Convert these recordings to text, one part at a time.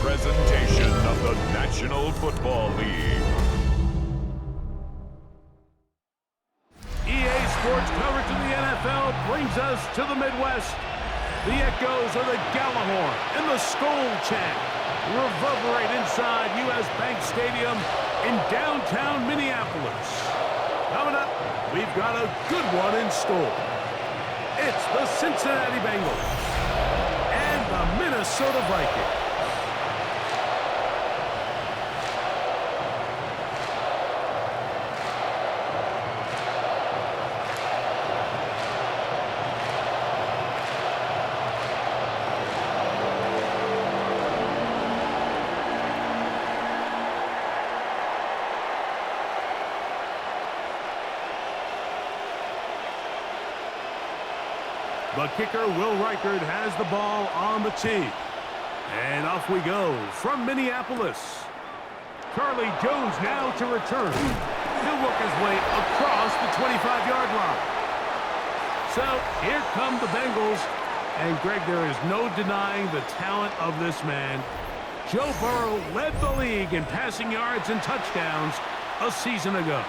presentation of the National Football League. EA Sports coverage of the NFL brings us to the Midwest. The echoes of the Gallahorn and the Skol chant reverberate inside U.S. Bank Stadium in downtown Minneapolis. Coming up, we've got a good one in store. It's the Cincinnati Bengals and the Minnesota Vikings. The kicker, Will Reichard, has the ball on the tee. And off we go from Minneapolis. Charlie Jones now to return. He'll work his way across the 25-yard line. So here come the Bengals. And, Greg, there is no denying the talent of this man. Joe Burrow led the league in passing yards and touchdowns a season ago.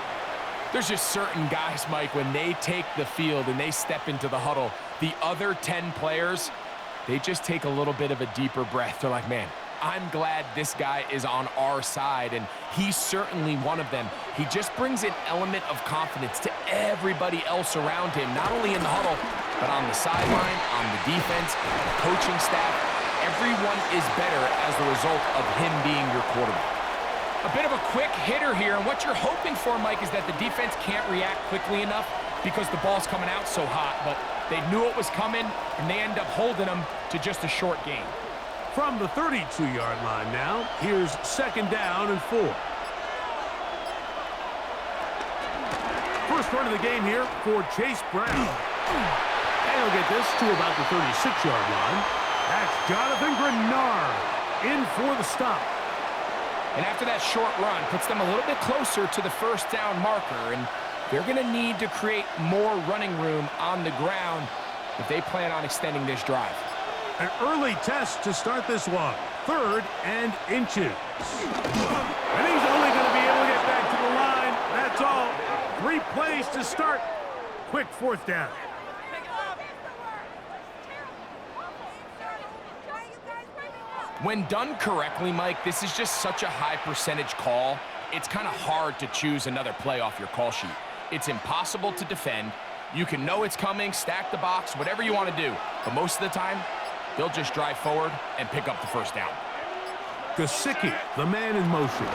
There's just certain guys, Mike, when they take the field and they step into the huddle, the other 10 players, they just take a little bit of a deeper breath. They're like, man, I'm glad this guy is on our side, and he's certainly one of them. He just brings an element of confidence to everybody else around him, not only in the huddle, but on the sideline, on the defense, the coaching staff. Everyone is better as the result of him being your quarterback. A bit of a quick hitter here, and what you're hoping for, Mike, is that the defense can't react quickly enough because the ball's coming out so hot, but they knew it was coming, and they end up holding them to just a short gain. From the 32-yard line now, here's 2nd down and 4. First run of the game here for Chase Brown. And he'll get this to about the 36-yard line. That's Jonathan Grenard in for the stop. And after that short run, puts them a little bit closer to the first down marker, and they're going to need to create more running room on the ground if they plan on extending this drive. An early test to start this one. 3rd and inches. And he's only going to be able to get back to the line. That's all. 3 plays to start. Quick 4th down. When done correctly, Mike, this is just such a high percentage call. It's kind of hard to choose another play off your call sheet. It's impossible to defend. You can know it's coming, stack the box, whatever you want to do. But most of the time, they'll just drive forward and pick up the first down. Gesicki, the man in motion.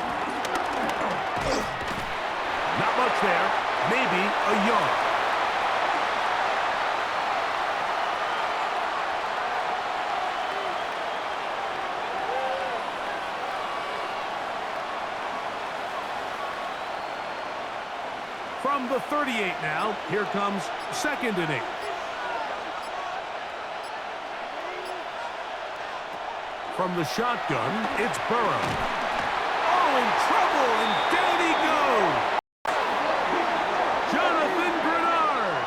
Not much there. Maybe a yard. From the 38 now, here comes 2nd and 8. From the shotgun, it's Burrow. Oh, in trouble, and down he goes. Jonathan Grenard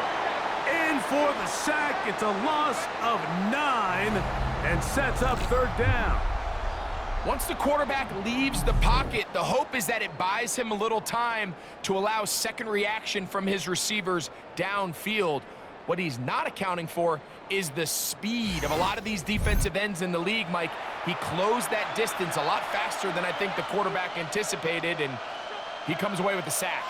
in for the sack. It's a loss of 9 and sets up 3rd down. Once the quarterback leaves the pocket, the hope is that it buys him a little time to allow second reaction from his receivers downfield. What he's not accounting for is the speed of a lot of these defensive ends in the league, Mike. He closed that distance a lot faster than I think the quarterback anticipated, and he comes away with the sack.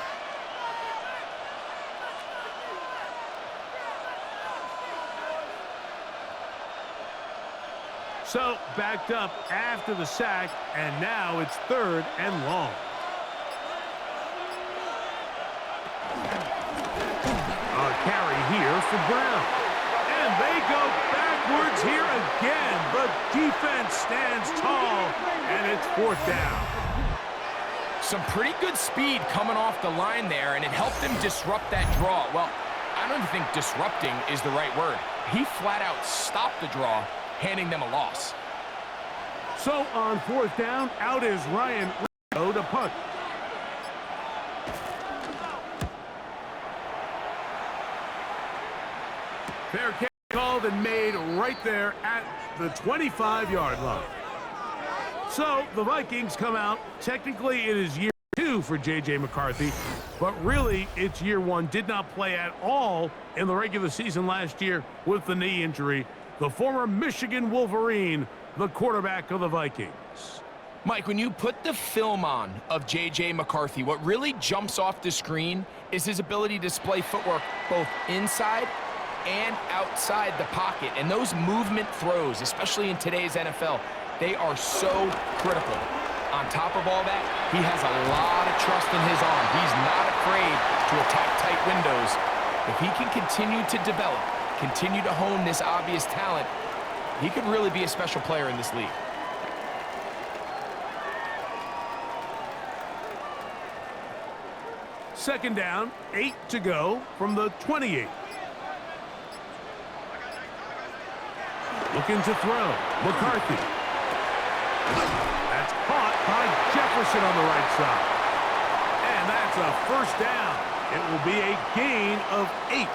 So, backed up after the sack, and now it's 3rd and long. A carry here for Brown. And they go backwards here again. The defense stands tall, and it's 4th down. Some pretty good speed coming off the line there, and it helped him disrupt that draw. Well, I don't even think disrupting is the right word. He flat out stopped the draw, handing them a loss. So on 4th down, out is Ryan Rizzo to punt. Fair catch called and made right there at the 25-yard line. So the Vikings come out. Technically, it is year 2 for J.J. McCarthy, but really it's year 1. Did not play at all in the regular season last year with the knee injury. The former Michigan Wolverine, the quarterback of the Vikings. Mike, when you put the film on of J.J. McCarthy, what really jumps off the screen is his ability to display footwork both inside and outside the pocket. And those movement throws, especially in today's NFL, they are so critical. On top of all that, he has a lot of trust in his arm. He's not afraid to attack tight windows. If he can continue to develop, continue to hone this obvious talent, he could really be a special player in this league. Second down, 8 to go from the 28. Looking to throw. McCarthy. That's caught by Jefferson on the right side. And that's a first down. It will be a gain of 8.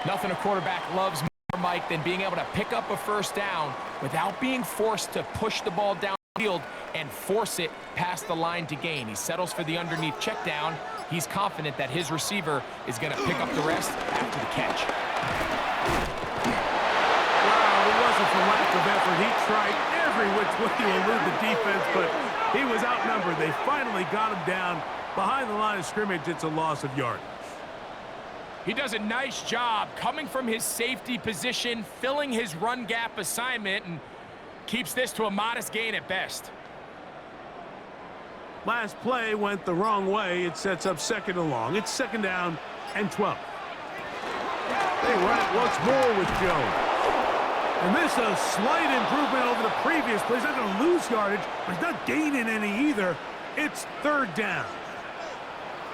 Nothing a quarterback loves more, Mike, than being able to pick up a first down without being forced to push the ball downfield and force it past the line to gain. He settles for the underneath check down. He's confident that his receiver is going to pick up the rest after the catch. Well, it wasn't for lack of effort. He tried every which way to elude the defense, but he was outnumbered. They finally got him down behind the line of scrimmage. It's a loss of yardage. He does a nice job coming from his safety position, filling his run gap assignment, and keeps this to a modest gain at best. Last play went the wrong way. It sets up second and long. It's second down and 12. They run it once more with Jones. And this is a slight improvement over the previous play. He's not going to lose yardage, but he's not gaining any either. It's third down.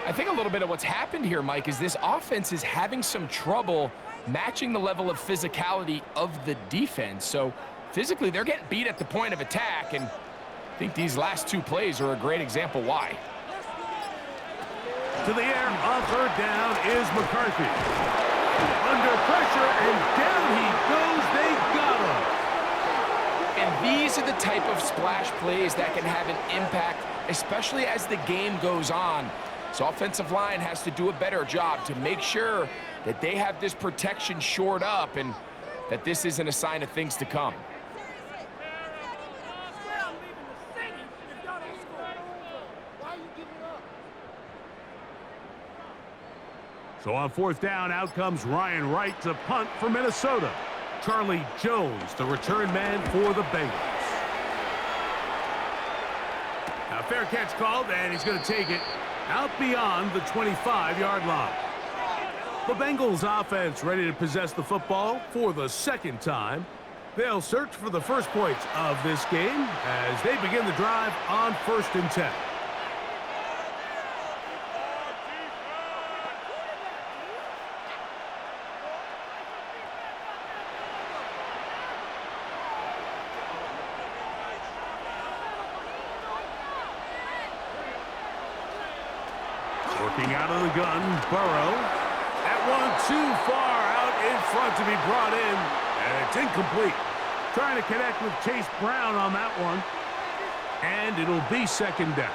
I think a little bit of what's happened here, Mike, is this offense is having some trouble matching the level of physicality of the defense. So physically, they're getting beat at the point of attack, and I think these last 2 plays are a great example why. To the air on third down is McCarthy. Under pressure, and down he goes. They got him. And these are the type of splash plays that can have an impact, especially as the game goes on. So offensive line has to do a better job to make sure that they have this protection shored up and that this isn't a sign of things to come. So on fourth down, out comes Ryan Wright to punt for Minnesota. Charlie Jones, the return man for the Bengals. Now fair catch called, and he's going to take it out beyond the 25-yard line. The Bengals offense ready to possess the football for the second time. They'll search for the first points of this game as they begin the drive on 1st and 10. Working out of the gun, Burrow. That one too far out in front to be brought in, and it's incomplete. Trying to connect with Chase Brown on that one, and it'll be second down.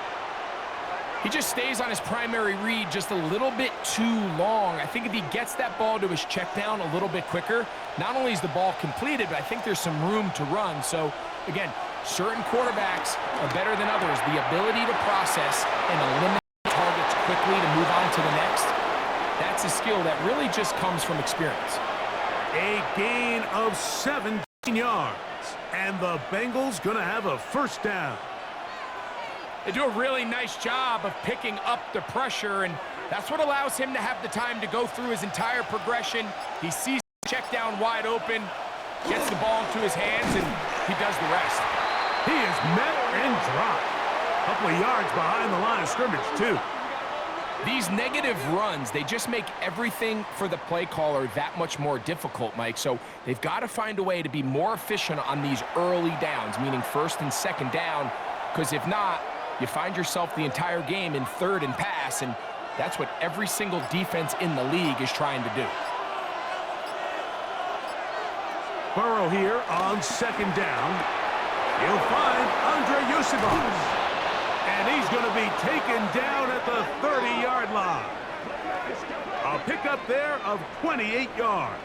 He just stays on his primary read just a little bit too long. I think if he gets that ball to his check down a little bit quicker, not only is the ball completed, but I think there's some room to run. So, again, certain quarterbacks are better than others. The ability to process and eliminate targets quickly to move on to the next, that's a skill that really just comes from experience. A gain of 17 yards, and the Bengals going to have a first down. They do a really nice job of picking up the pressure, and that's what allows him to have the time to go through his entire progression. He sees the check down wide open, gets the ball into his hands, and he does the rest. He is met and dropped. A couple of yards behind the line of scrimmage, too. These negative runs, they just make everything for the play caller that much more difficult, Mike. So they've got to find a way to be more efficient on these early downs, meaning 1st and 2nd down, because if not, you find yourself the entire game in 3rd and pass, and that's what every single defense in the league is trying to do. Burrow here on 2nd down. He'll find Andre Yusibov. And he's going to be taken down at the 30-yard line. A pickup there of 28 yards.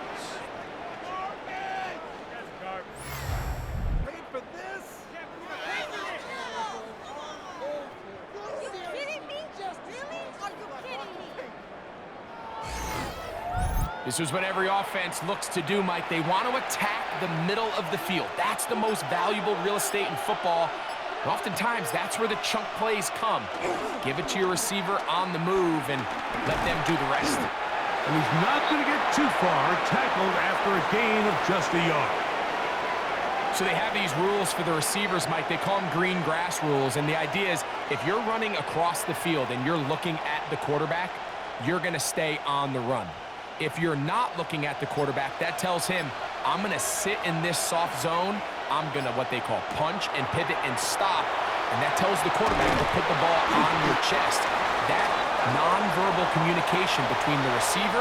This is what every offense looks to do, Mike. They want to attack the middle of the field. That's the most valuable real estate in football. And oftentimes, that's where the chunk plays come. Give it to your receiver on the move and let them do the rest. And he's not going to get too far, tackled after a gain of just a yard. So they have these rules for the receivers, Mike. They call them green grass rules. And the idea is if you're running across the field and you're looking at the quarterback, you're going to stay on the run. If you're not looking at the quarterback, that tells him, I'm going to sit in this soft zone. I'm going to what they call punch and pivot and stop. And that tells the quarterback to put the ball on your chest. That nonverbal communication between the receiver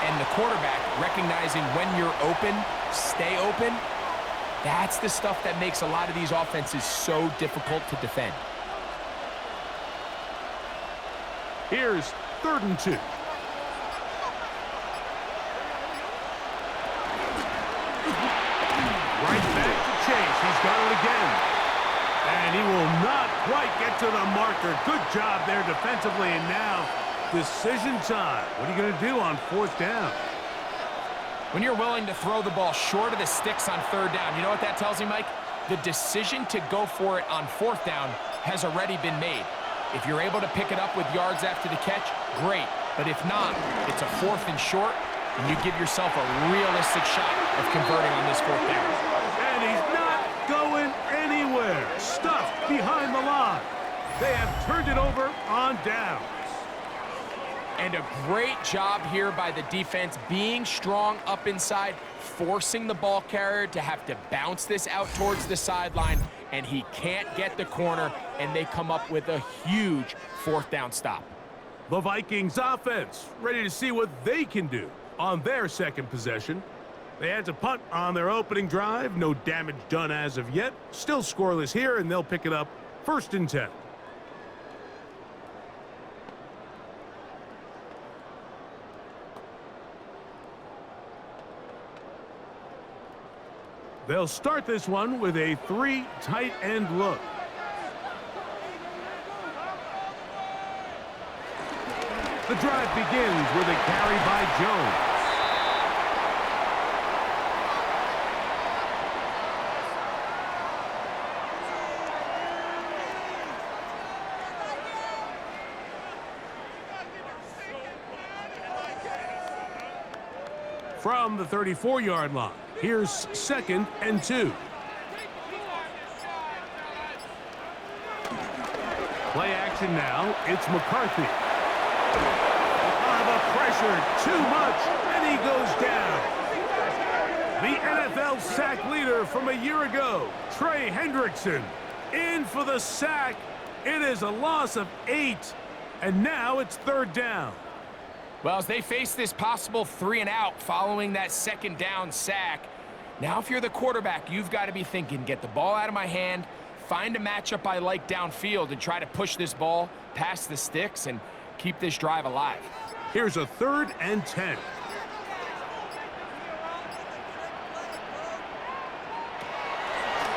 and the quarterback, recognizing when you're open, stay open, that's the stuff that makes a lot of these offenses so difficult to defend. Here's 3rd and 2. Right back to Chase. He's got it again. And he will not quite get to the marker. Good job there defensively. And now, decision time. What are you going to do on 4th down? When you're willing to throw the ball short of the sticks on 3rd down, you know what that tells you, Mike? The decision to go for it on 4th down has already been made. If you're able to pick it up with yards after the catch, great. But if not, it's a 4th and short, and you give yourself a realistic shot of converting on this 4th down. And he's not going anywhere. Stuffed behind the line. They have turned it over on downs. And a great job here by the defense, being strong up inside, forcing the ball carrier to have to bounce this out towards the sideline, and he can't get the corner, and they come up with a huge 4th down stop. The Vikings offense ready to see what they can do on their 2nd possession. They had to punt on their opening drive. No damage done as of yet. Still scoreless here, and they'll pick it up 1st and 10. They'll start this one with a 3 tight end look. The drive begins with a carry by Jones. From the 34-yard line, here's 2nd and 2. Play action now. It's McCarthy. The pressure, too much, and he goes down. The NFL sack leader from a year ago, Trey Hendrickson, in for the sack. It is a loss of 8, and now it's 3rd down. Well, as they face this possible 3 and out following that 2nd down sack, now if you're the quarterback, you've got to be thinking, get the ball out of my hand, find a matchup I like downfield, and try to push this ball past the sticks and keep this drive alive. Here's a 3rd and 10.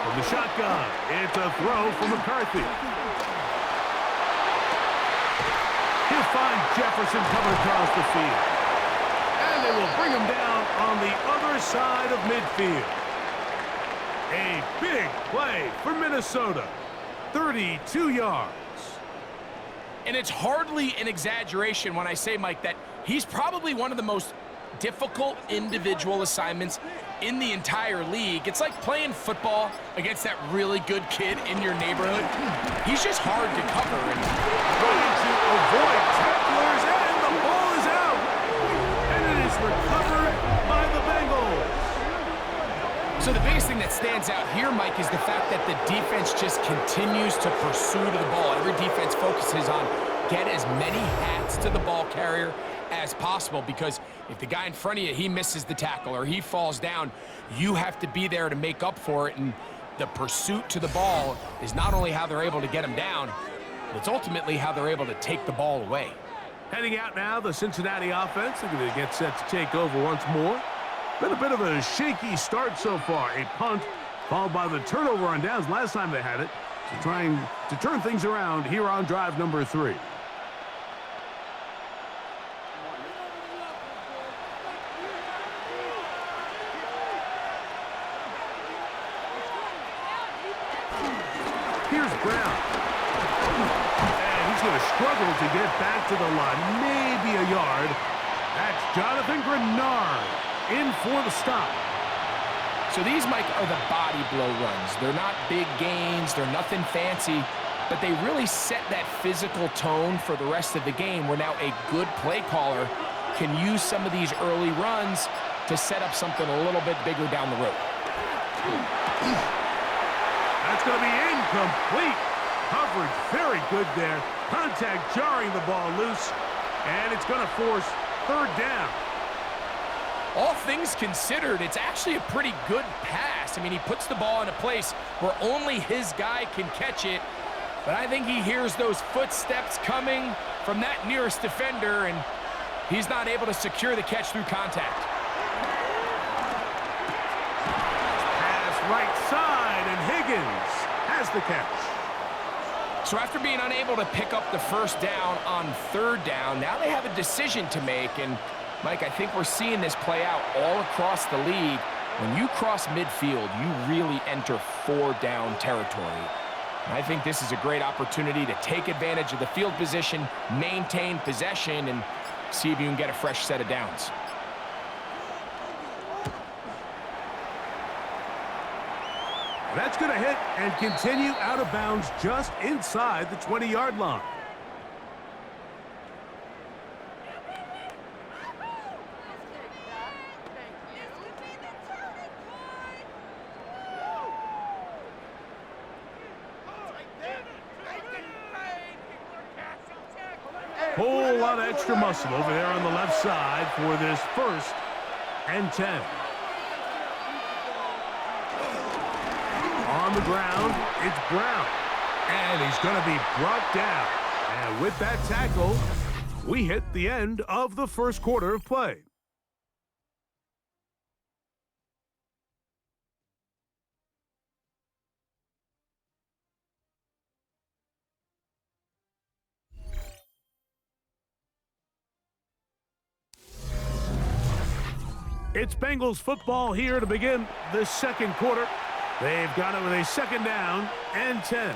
From the shotgun, it's a throw for McCarthy. He'll find Jefferson coming across the field. And they will bring him down on the other side of midfield. A big play for Minnesota. 32 yards. And it's hardly an exaggeration when I say, Mike, that he's probably one of the most difficult individual assignments in the entire league. It's like playing football against that really good kid in your neighborhood. He's just hard to cover. And trying to avoid tacklers, and the ball is out. And it is recovered by the Bengals. So the biggest thing that stands out here, Mike, is the fact that the defense just continues to pursue to the ball. Every defense focuses on get as many hats to the ball carrier as possible, because if the guy in front of you, he misses the tackle or he falls down, you have to be there to make up for it. And the pursuit to the ball is not only how they're able to get him down, but it's ultimately how they're able to take the ball away. Heading out now, the Cincinnati offense. They're going to get set to take over once more. Been a bit of a shaky start so far. A punt followed by the turnover on downs last time they had it. So trying to turn things around here on drive number 3. Here's Brown. And he's going to struggle to get back to the line. Maybe a yard. That's Jonathan Grenard in for the stop. So these, Mike, are the body blow runs. They're not big gains. They're nothing fancy. But they really set that physical tone for the rest of the game where now a good play caller can use some of these early runs to set up something a little bit bigger down the road. That's going to be incomplete. Coverage very good there. Contact jarring the ball loose. And it's going to force third down. All things considered, it's actually a pretty good pass. I mean, he puts the ball in a place where only his guy can catch it. But I think he hears those footsteps coming from that nearest defender, and he's not able to secure the catch through contact. Pass right side, and Higgins has the catch. So after being unable to pick up the first down on third down, now they have a decision to make. And, Mike, I think we're seeing this play out all across the league. When you cross midfield, you really enter four-down territory. And I think this is a great opportunity to take advantage of the field position, maintain possession, and see if you can get a fresh set of downs. That's going to hit and continue out of bounds just inside the 20-yard line. Whole lot of extra muscle over there on the left side for this 1st and 10. On the ground, it's Brown. And he's going to be brought down. And with that tackle, we hit the end of the first quarter of play. It's Bengals football here to begin the second quarter. They've got it with a 2nd down and 10.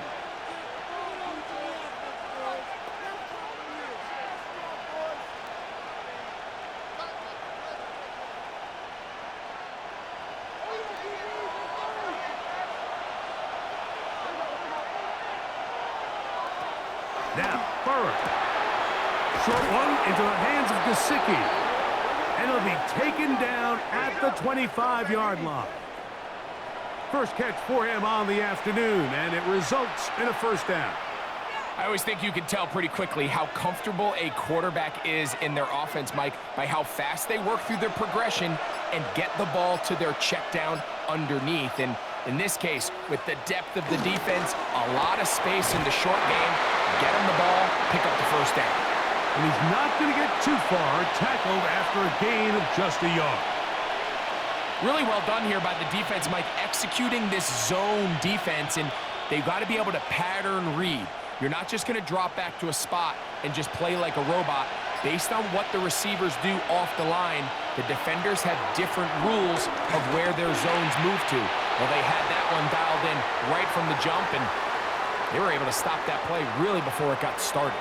Now, Burrow. Short one into the hands of Gesicki. And it'll be taken down at the 25-yard line. First catch for him on the afternoon, and it results in a 1st down. I always think you can tell pretty quickly how comfortable a quarterback is in their offense, Mike, by how fast they work through their progression and get the ball to their check down underneath. And in this case, with the depth of the defense, a lot of space in the short game, get him the ball, pick up the 1st down. And he's not going to get too far, tackled after a gain of just a yard. Really well done here by the defense, Mike, executing this zone defense, and they've got to be able to pattern read. You're not just going to drop back to a spot and just play like a robot. Based on what the receivers do off the line, the defenders have different rules of where their zones move to. Well, they had that one dialed in right from the jump, and they were able to stop that play really before it got started.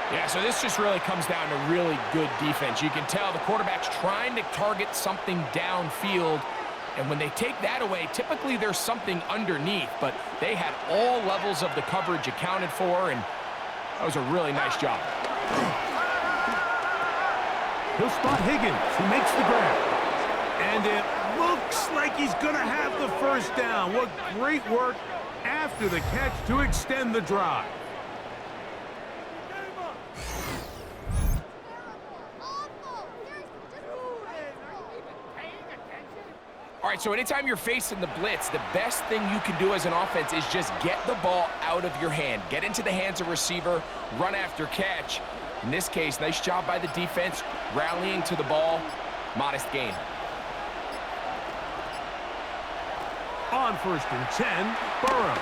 Yeah, so this just really comes down to really good defense. You can tell the quarterback's trying to target something downfield, and when they take that away, typically there's something underneath, but they had all levels of the coverage accounted for, and that was a really nice job. He'll spot Higgins, who makes the grab. And it looks like he's going to have the 1st down. What great work after the catch to extend the drive. All right, so anytime you're facing the blitz, the best thing you can do as an offense is just get the ball out of your hand. Get into the hands of receiver, run after catch. In this case, nice job by the defense, rallying to the ball. Modest gain. On 1st and 10, Burrow.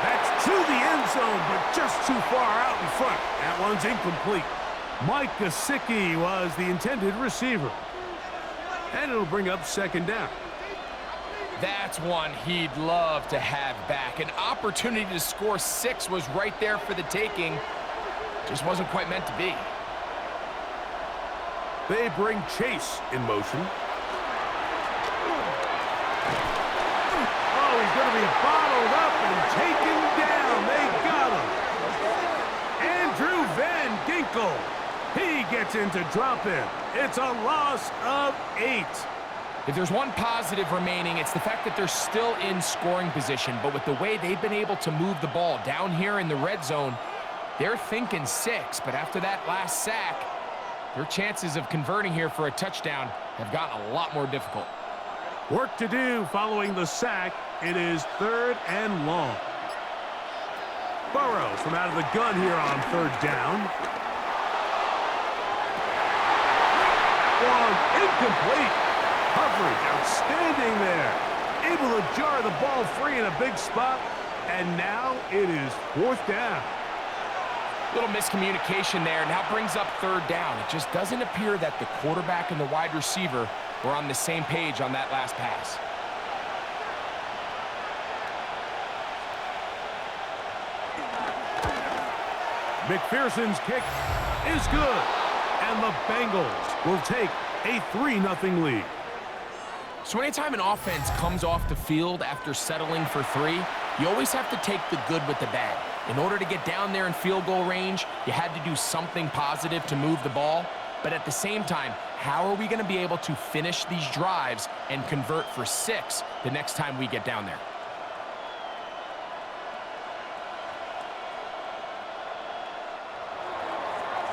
That's to the end zone, but just too far out in front. That one's incomplete. Mike Gesicki was the intended receiver. And it'll bring up 2nd down. That's one he'd love to have back. An opportunity to score 6 was right there for the taking. Just wasn't quite meant to be. They bring Chase in motion. Oh, he's going to be bottled up and taken down. They got him. Andrew Van Ginkel. He gets into drop-in. It's a loss of 8. If there's one positive remaining, it's the fact that they're still in scoring position. But with the way they've been able to move the ball down here in the red zone, they're thinking 6. But after that last sack, their chances of converting here for a touchdown have gotten a lot more difficult. Work to do following the sack. It is 3rd and long. Burrows from out of the gun here on 3rd down. Incomplete. Coverage outstanding there. Able to jar the ball free in a big spot. And now it is 4th down. Little miscommunication there. Now brings up 3rd down. It just doesn't appear that the quarterback and the wide receiver were on the same page on that last pass. McPherson's kick is good. And the Bengals will take a 3-0 lead. So anytime an offense comes off the field after settling for 3, you always have to take the good with the bad. In order to get down there in field goal range, you had to do something positive to move the ball. But at the same time, how are we going to be able to finish these drives and convert for 6 the next time we get down there?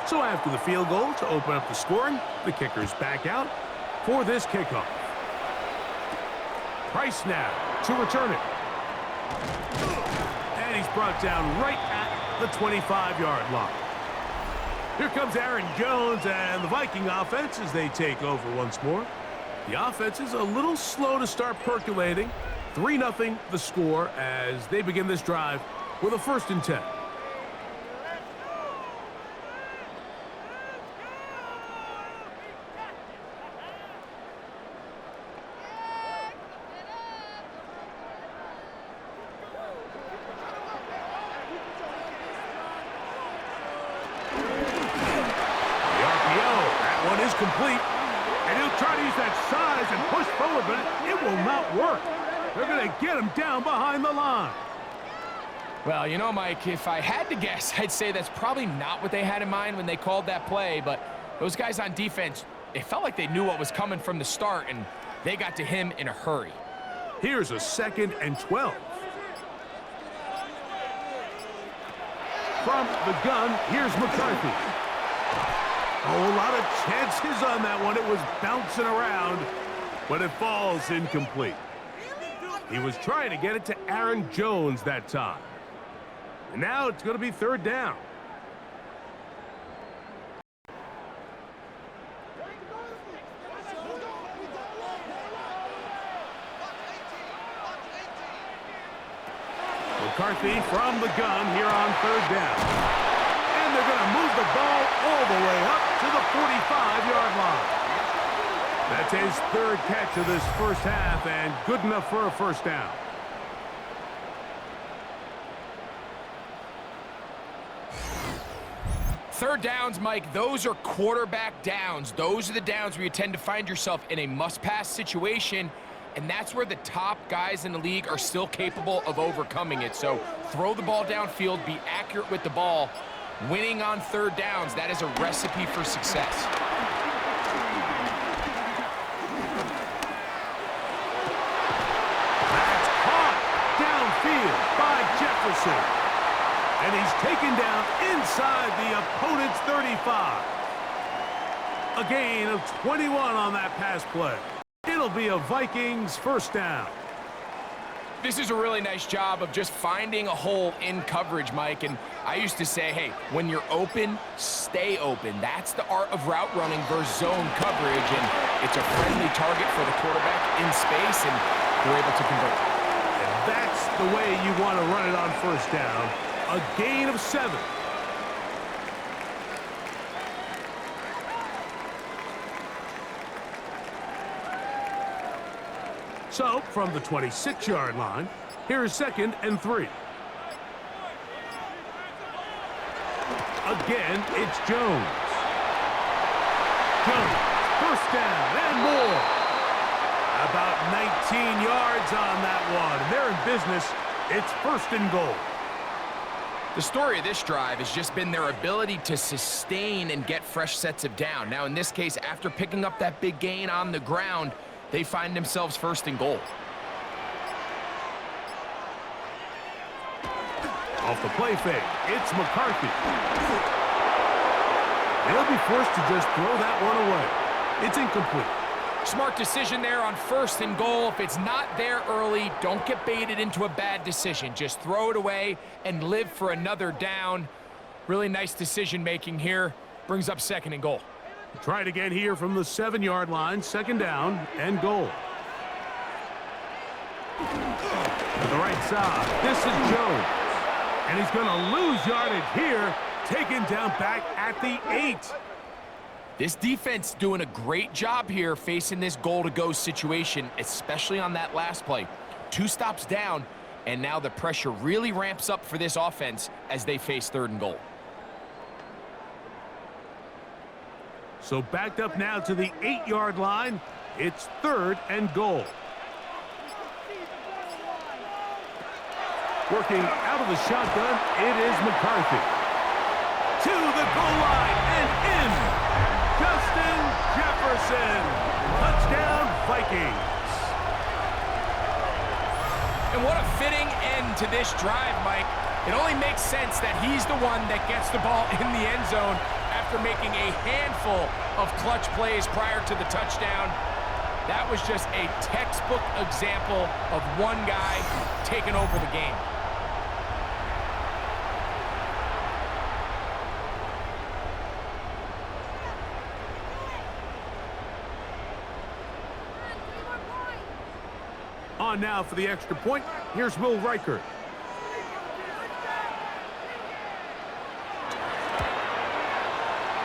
So after the field goal to open up the scoring, the kicker's back out for this kickoff. Price now to return it. And he's brought down right at the 25-yard line. Here comes Aaron Jones and the Viking offense as they take over once more. The offense is a little slow to start percolating. 3-0 the score as they begin this drive with a 1st and 10. Complete, and he'll try to use that size and push forward, but it will not work. They're going to get him down behind the line. Well, you know, Mike, if I had to guess, I'd say that's probably not what they had in mind when they called that play, but those guys on defense, it felt like they knew what was coming from the start, and they got to him in a hurry. Here's a 2nd and 12. From the gun, here's McCarthy. Oh, a lot of chances on that one. It was bouncing around, but it falls incomplete. He was trying to get it to Aaron Jones that time. And now it's going to be 3rd down. McCarthy from the gun here on 3rd down. And they're going to move the ball all the way up to the 45-yard line. That's his 3rd catch of this first half and good enough for a 1st down. Third downs, Mike, those are quarterback downs. Those are the downs where you tend to find yourself in a must-pass situation, and that's where the top guys in the league are still capable of overcoming it. So throw the ball downfield, be accurate with the ball. Winning on 3rd downs, that is a recipe for success. That's caught downfield by Jefferson. And he's taken down inside the opponent's 35. A gain of 21 on that pass play. It'll be a Vikings first down. This is a really nice job of just finding a hole in coverage, Mike. And I used to say, hey, when you're open, stay open. That's the art of route running versus zone coverage. And it's a friendly target for the quarterback in space, and they're able to convert. And that's the way you want to run it on first down. A gain of 7. So, from the 26-yard line, here's 2nd and 3. Again, it's Jones. Jones, first down and more. About 19 yards on that one. They're in business. It's 1st and goal. The story of this drive has just been their ability to sustain and get fresh sets of down. Now, in this case, after picking up that big gain on the ground, they find themselves 1st and goal. Off the play fake, it's McCarthy. They'll be forced to just throw that one away. It's incomplete. Smart decision there on 1st and goal. If it's not there early, don't get baited into a bad decision. Just throw it away and live for another down. Really nice decision-making here. Brings up 2nd and goal. Try it again here from the 7-yard line, 2nd down and goal. To the right side, this is Jones. And he's going to lose yardage here, taken down back at the 8. This defense doing a great job here facing this goal-to-go situation, especially on that last play. 2 stops down, and now the pressure really ramps up for this offense as they face 3rd and goal. So backed up now to the 8-yard line. It's 3rd and goal. Working out of the shotgun, it is McCarthy. To the goal line and in. Justin Jefferson. Touchdown, Vikings. And what a fitting end to this drive, Mike. It only makes sense that he's the one that gets the ball in the end zone after making a handful of clutch plays prior to the touchdown. That was just a textbook example of one guy taking over the game. On now for the extra point. Here's Will Reichert.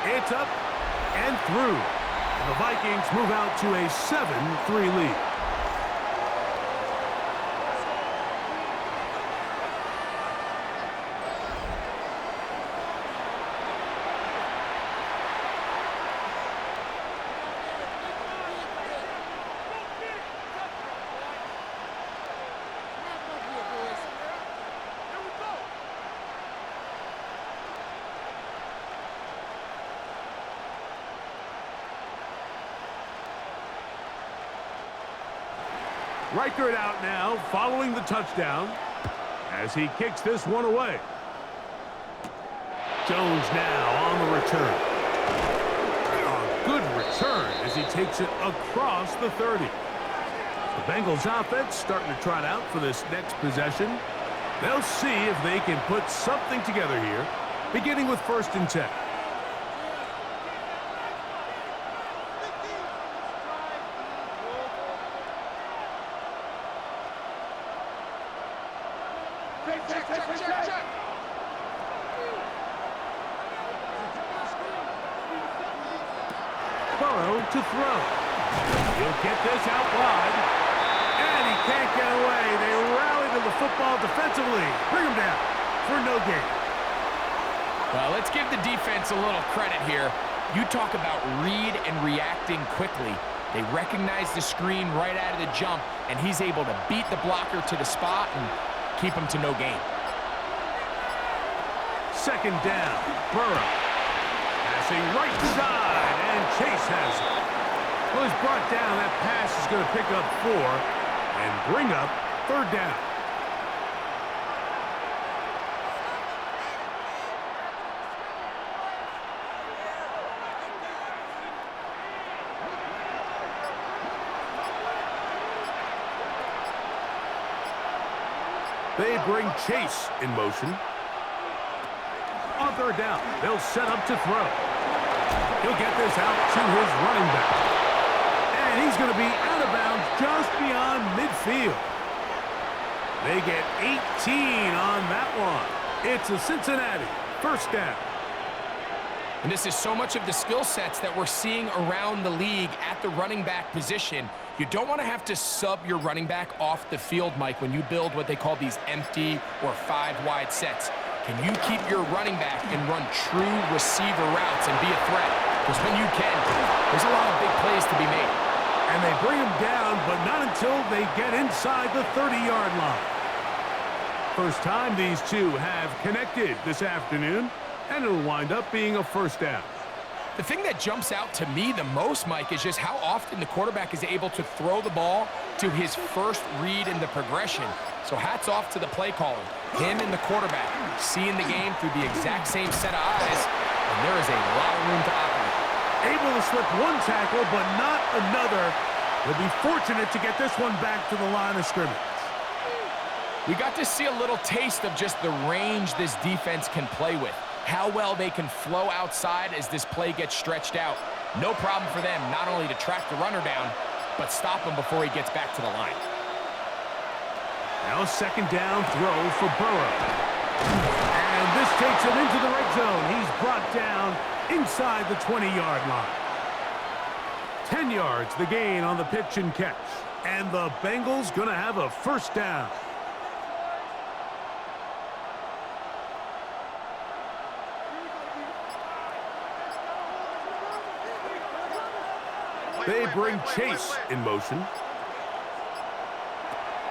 It's up and through. And the Vikings move out to a 7-3 lead. Reichert out now, following the touchdown, as he kicks this one away. Jones now on the return. A good return as he takes it across the 30. The Bengals offense starting to trot out for this next possession. They'll see if they can put something together here, beginning with 1st and 10. To throw. He'll get this out wide. And he can't get away. They rally to the football defensively. Bring him down for no gain. Well, let's give the defense a little credit here. You talk about read and reacting quickly. They recognize the screen right out of the jump, and he's able to beat the blocker to the spot and keep him to no gain. 2nd down. Burrow. Passing right side, and Chase has it. Well, he's brought down. That pass is going to pick up 4 and bring up 3rd down. They bring Chase in motion. On third down, they'll set up to throw. He'll get this out to his running back. And he's going to be out of bounds just beyond midfield. They get 18 on that one. It's a Cincinnati first down. And this is so much of the skill sets that we're seeing around the league at the running back position. You don't want to have to sub your running back off the field, Mike, when you build what they call these empty or 5-wide sets. Can you keep your running back and run true receiver routes and be a threat? Because when you can, there's a lot of big plays to be made. And they bring him down, but not until they get inside the 30-yard line. First time these two have connected this afternoon, and it'll wind up being a first down. The thing that jumps out to me the most, Mike, is just how often the quarterback is able to throw the ball to his first read in the progression. So hats off to the play caller. Him and the quarterback seeing the game through the exact same set of eyes, and there is a lot of room to operate. Able to slip one tackle, but not another. They'll be fortunate to get this one back to the line of scrimmage. We got to see a little taste of just the range this defense can play with. How well they can flow outside as this play gets stretched out. No problem for them not only to track the runner down, but stop him before he gets back to the line. Now second down throw for Burrow. And this takes him into the red zone. He's brought down inside the 20-yard line. 10 yards the gain on the pitch and catch. And the Bengals going to have a first down. They bring Chase in motion.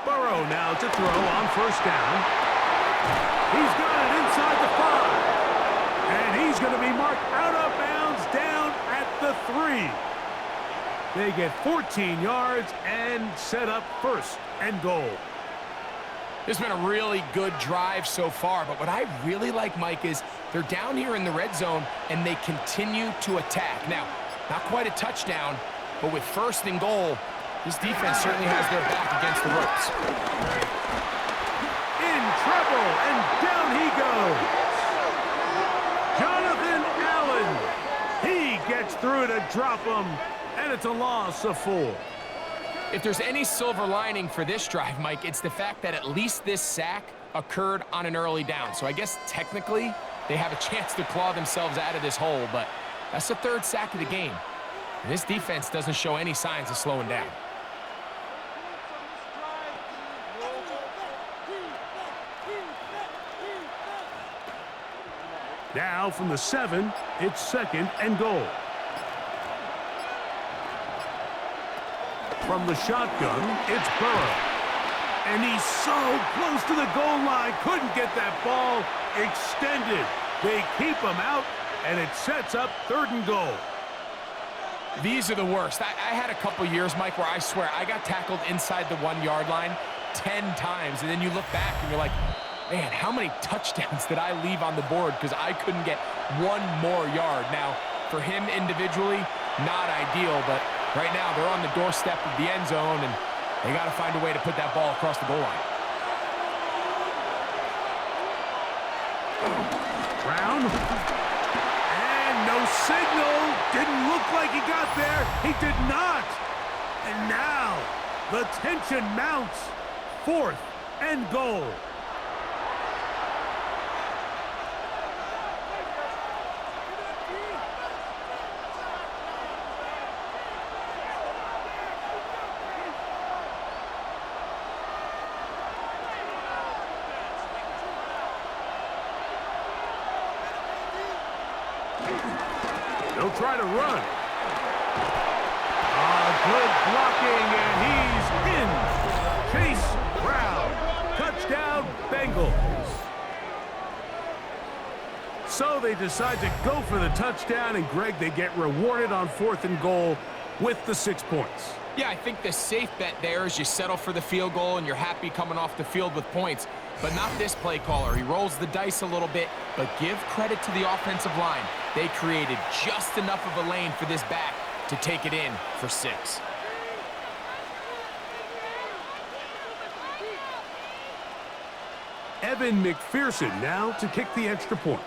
Burrow now to throw on first down. He's got it inside the 5. And he's going to be marked out of bounds down at the 3. They get 14 yards and set up first and goal. This has been a really good drive so far, but what I really like, Mike, is they're down here in the red zone and they continue to attack. Now, not quite a touchdown, but with first and goal, this defense certainly has their back against the ropes. In trouble, and down he goes. Jonathan Allen. He gets through to drop him, and it's a loss of 4. If there's any silver lining for this drive, Mike, it's the fact that at least this sack occurred on an early down. So I guess technically they have a chance to claw themselves out of this hole, but that's the 3rd sack of the game. And this defense doesn't show any signs of slowing down. Now from the 7, it's second and goal. From the shotgun, it's Burrow. And he's so close to the goal line, couldn't get that ball extended. They keep him out, and it sets up 3rd and goal. These are the worst. I had a couple years, Mike, where I swear I got tackled inside the 1-yard line 10 times, and then you look back and you're like, man, how many touchdowns did I leave on the board because I couldn't get one more yard? Now, for him individually, not ideal, but right now they're on the doorstep of the end zone, and they got to find a way to put that ball across the goal line. Brown. And no signal. Didn't look like he got there. He did not. And now the tension mounts. 4th and goal. They'll try to run. Good blocking, and he's in. Chase Brown. Touchdown, Bengals. So they decide to go for the touchdown, and Greg, they get rewarded on 4th and goal with the 6 points. Yeah, I think the safe bet there is you settle for the field goal and you're happy coming off the field with points. But not this play caller. He rolls the dice a little bit, but give credit to the offensive line. They created just enough of a lane for this back to take it in for 6. Evan McPherson now to kick the extra point.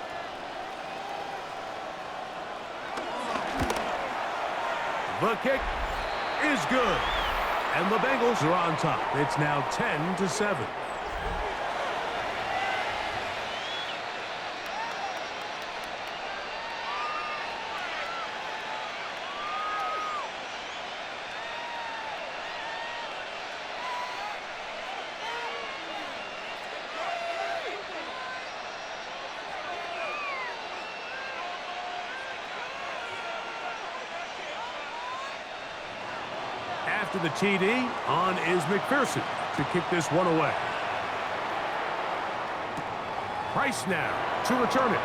The kick is good. And the Bengals are on top. It's now 10-7. After the TD, on is McPherson to kick this one away. Price now to return it.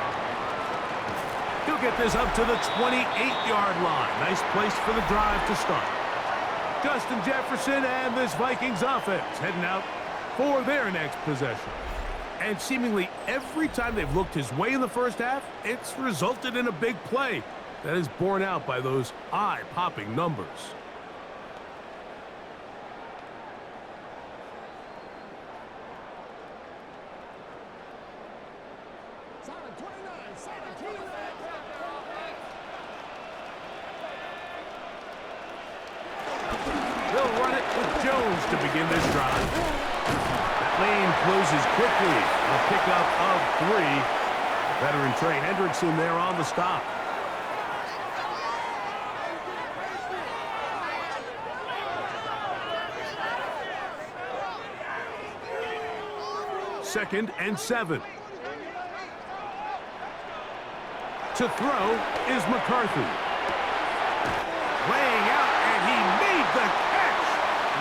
He'll get this up to the 28-yard line. Nice place for the drive to start. Justin Jefferson and this Vikings offense heading out for their next possession. And seemingly every time they've looked his way in the first half, it's resulted in a big play that is borne out by those eye-popping numbers. They'll run it with Jones to begin this drive. That lane closes quickly. A pickup of 3. Veteran Trey Hendrickson there on the stop. Second and 7. To throw is McCarthy. Laying out, and he made the catch.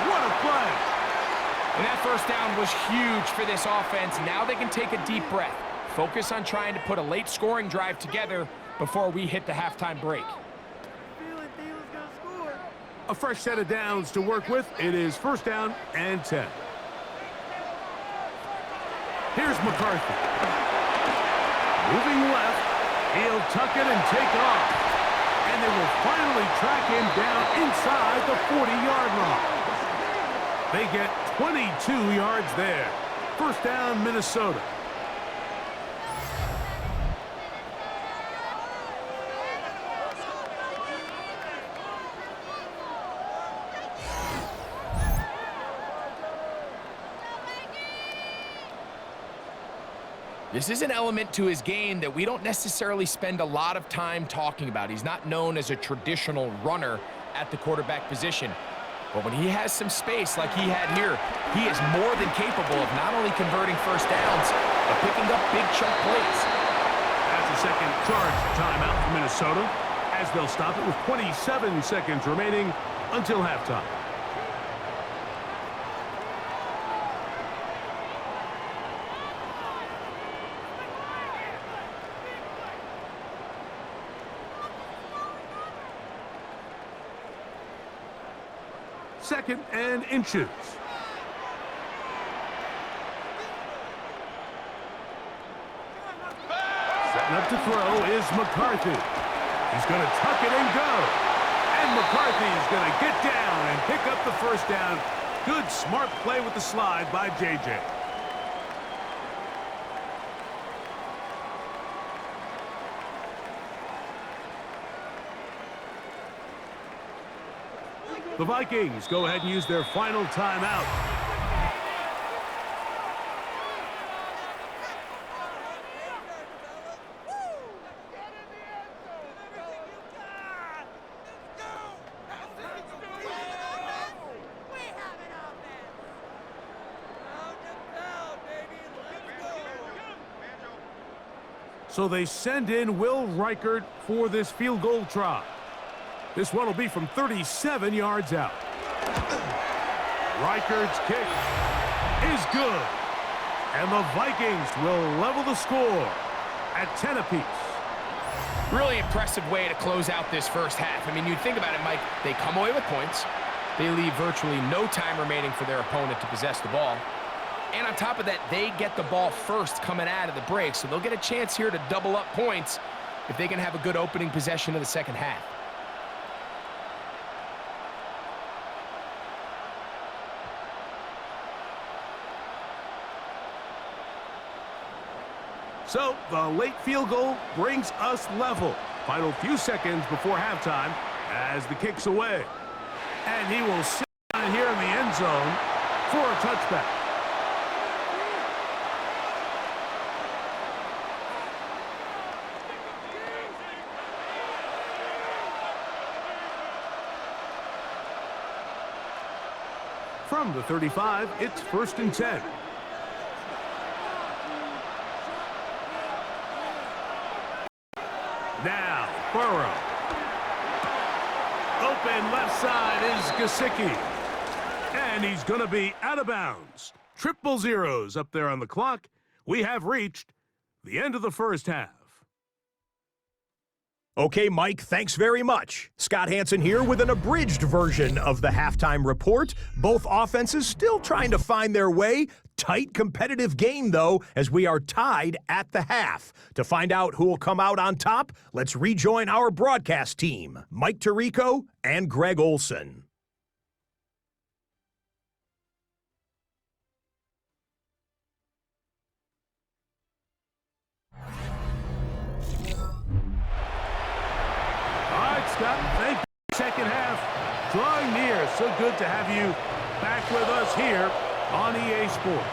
What a play. And that first down was huge for this offense. Now they can take a deep breath. Focus on trying to put a late scoring drive together before we hit the halftime break. A fresh set of downs to work with. It is first down and 10. Here's McCarthy. Moving left. He'll tuck it and take off. And they will finally track him down inside the 40-yard line. They get 22 yards there. First down, Minnesota. This is an element to his game that we don't necessarily spend a lot of time talking about. He's not known as a traditional runner at the quarterback position. But when he has some space like he had here, he is more than capable of not only converting first downs, but picking up big chunk plays. That's a second charge timeout for Minnesota, as they'll stop it with 27 seconds remaining until halftime. Second and inches. Setting up to throw is McCarthy. He's going to tuck it and go. And McCarthy's going to get down and pick up the first down. Good, smart play with the slide by J.J. The Vikings go ahead and use their final timeout. So they send in Will Reichert for this field goal try. This one will be from 37 yards out. Reichert's kick is good. And the Vikings will level the score at 10 apiece. Really impressive way to close out this first half. I mean, you think about it, Mike, they come away with points. They leave virtually no time remaining for their opponent to possess the ball. And on top of that, they get the ball first coming out of the break. So they'll get a chance here to double up points if they can have a good opening possession of the second half. So the late field goal brings us level. Final few seconds before halftime as the kick's away. And he will sit down here in the end zone for a touchback. From the 35, it's 1st and 10. Now, Burrow. Open left side is Gesicki. And he's going to be out of bounds. Triple zeros up there on the clock. We have reached the end of the first half. Okay, Mike, thanks very much. Scott Hansen here with an abridged version of the halftime report. Both offenses still trying to find their way. Tight, competitive game, though, as we are tied at the half. To find out who will come out on top, let's rejoin our broadcast team, Mike Tirico and Greg Olson. Scott, thank you. Second half drawing near. So good to have you back with us here on EA Sports.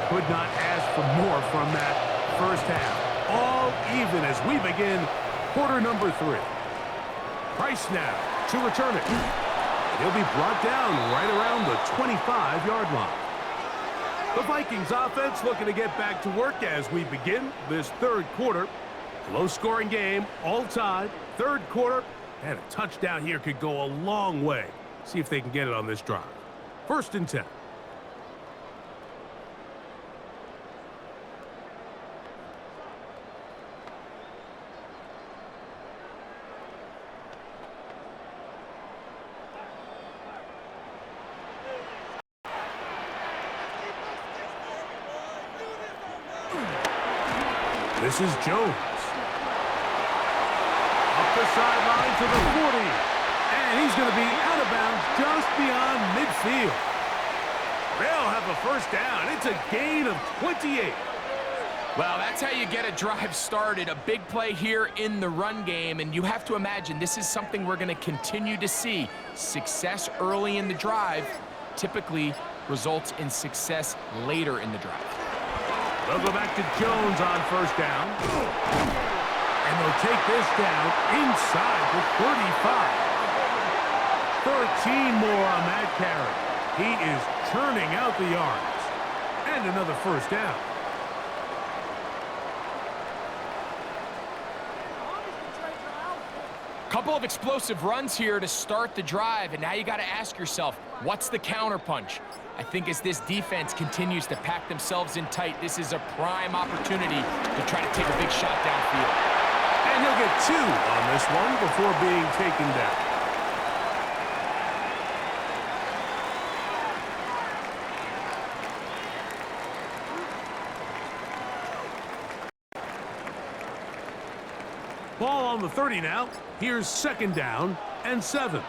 Could not ask for more from that first half. All even as we begin quarter number 3. Price now to return it. He'll be brought down right around the 25-yard line. The Vikings offense looking to get back to work as we begin this third quarter. Low-scoring game, all tied, third quarter, and a touchdown here could go a long way. See if they can get it on this drive. 1st and 10. This is Jones. Up the sideline to the 40. And he's going to be out of bounds just beyond midfield. They'll have a first down. It's a gain of 28. Well, that's how you get a drive started. A big play here in the run game. And you have to imagine this is something we're going to continue to see. Success early in the drive typically results in success later in the drive. They'll go back to Jones on first down. And they'll take this down inside the 35. 13 more on that carry. He is churning out the yards. And another first down. Couple of explosive runs here to start the drive, and now you got to ask yourself, what's the counterpunch? I think as this defense continues to pack themselves in tight, this is a prime opportunity to try to take a big shot downfield. And he'll get 2 on this one before being taken down. Ball on the 30 now. Here's 2nd down and 7.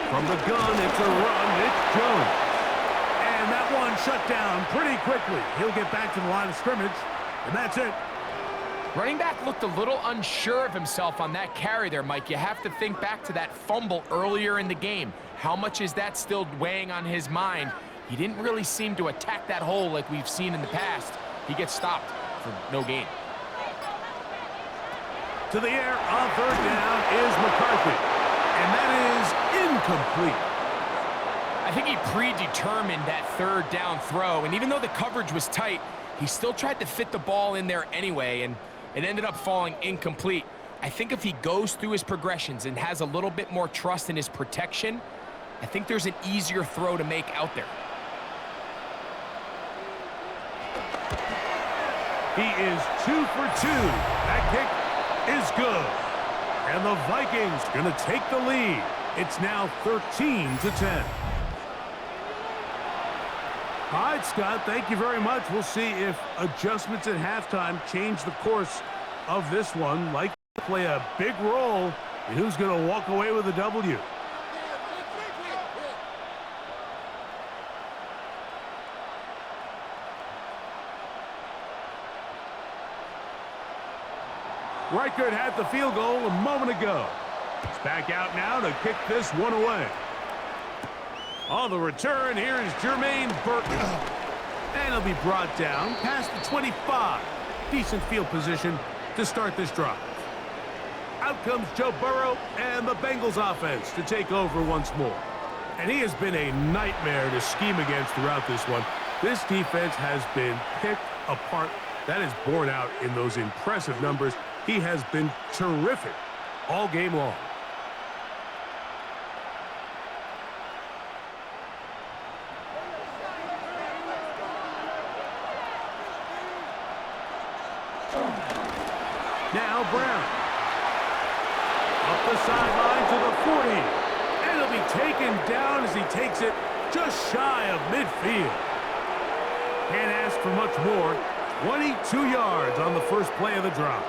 From the gun, it's a run. It's Jones. And that one shut down pretty quickly. He'll get back to the line of scrimmage, and that's it. Running back looked a little unsure of himself on that carry there, Mike. You have to think back to that fumble earlier in the game. How much is that still weighing on his mind? He didn't really seem to attack that hole like we've seen in the past. He gets stopped for no gain. To the air on 3rd down is McCarthy. And that is incomplete. I think he predetermined that 3rd down throw, and even though the coverage was tight, he still tried to fit the ball in there anyway, and it ended up falling incomplete. I think if he goes through his progressions and has a little bit more trust in his protection, I think there's an easier throw to make out there. He is 2 for 2. That kick is good. And the Vikings going to take the lead. It's now 13-10. All right, Scott, thank you very much. We'll see if adjustments at halftime change the course of this one. Like to play a big role in who's going to walk away with a W. Reichert had the field goal a moment ago. He's back out now to kick this one away. On the return, here is Jermaine Burton. And he'll be brought down past the 25. Decent field position to start this drive. Out comes Joe Burrow and the Bengals offense to take over once more. And he has been a nightmare to scheme against throughout this one. This defense has been picked apart. That is borne out in those impressive numbers. He has been terrific all game long. Now Brown. Up the sideline to the 40. And he'll be taken down as he takes it just shy of midfield. Can't ask for much more. 22 yards on the first play of the drive.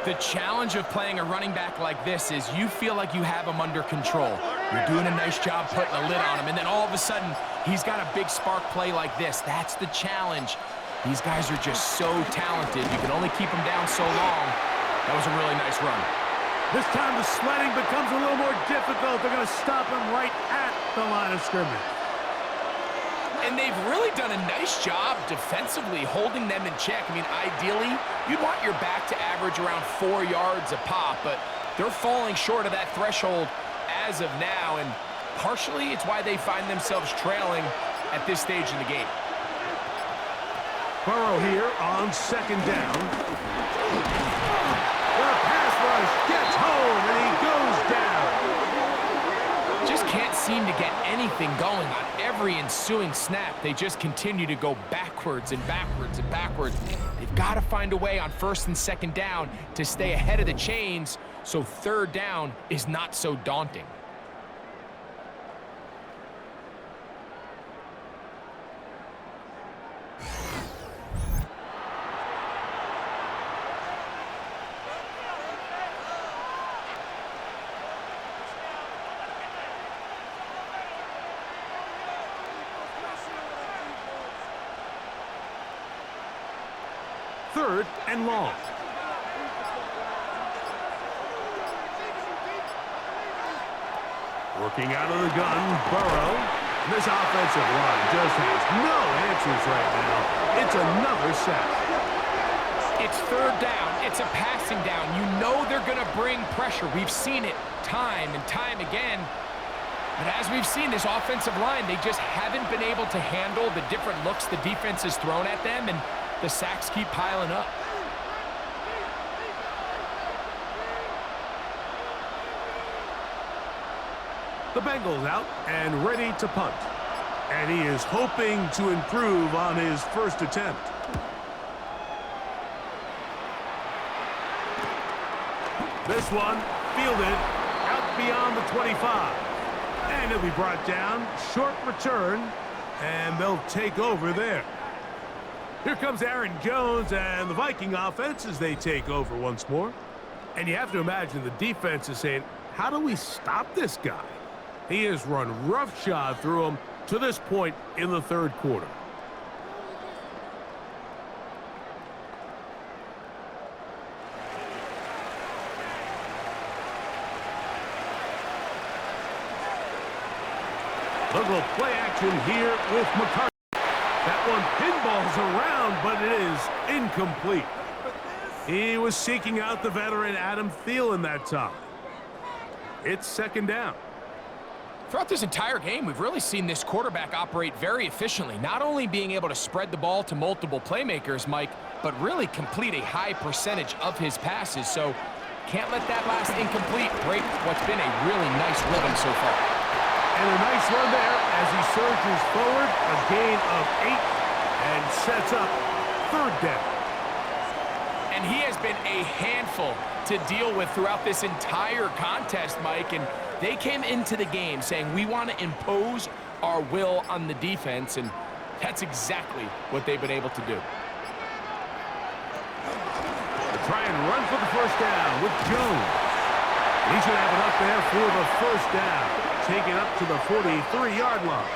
The challenge of playing a running back like this is you feel like you have him under control. You're doing a nice job putting a lid on him, and then all of a sudden, he's got a big spark play like this. That's the challenge. These guys are just so talented. You can only keep them down so long. That was a really nice run. This time the sledding becomes a little more difficult. They're going to stop him right at the line of scrimmage. And they've really done a nice job defensively holding them in check. I mean, ideally, you'd want your back to average around 4 yards a pop, but they're falling short of that threshold as of now, and partially it's why they find themselves trailing at this stage in the game. Burrow here on second down. The pass rush gets home, and he goes down. Just can't seem to get anything going on every ensuing snap. They just continue to go backwards and backwards and backwards. They've got to find a way on first and second down to stay ahead of the chains so third down is not so daunting. Third and long. Working out of the gun, Burrow. This offensive line just has no answers right now. It's another sack. It's third down. It's a passing down. You know they're going to bring pressure. We've seen it time and time again. But as we've seen, this offensive line, they just haven't been able to handle the different looks the defense has thrown at them, and the sacks keep piling up. The Bengals out and ready to punt. And he is hoping to improve on his first attempt. This one fielded out beyond the 25. And he'll be brought down. Short return. And they'll take over there. Here comes Aaron Jones and the Viking offense as they take over once more. And you have to imagine the defense is saying, how do we stop this guy? He has run roughshod through him to this point in the third quarter. Little play action here with McCarthy. That one pinballs around, but it is incomplete. He was seeking out the veteran Adam Thielen that time. It's second down. Throughout this entire game, we've really seen this quarterback operate very efficiently, not only being able to spread the ball to multiple playmakers, Mike, but really complete a high percentage of his passes. So can't let that last incomplete break what's been a really nice rhythm so far. And a nice run there as he surges forward, a gain of 8, and sets up third down. And he has been a handful to deal with throughout this entire contest, Mike, and they came into the game saying we want to impose our will on the defense, and that's exactly what they've been able to do. Try and run for the first down with Jones. He should have it up there for the first down. Take it up to the 43-yard line.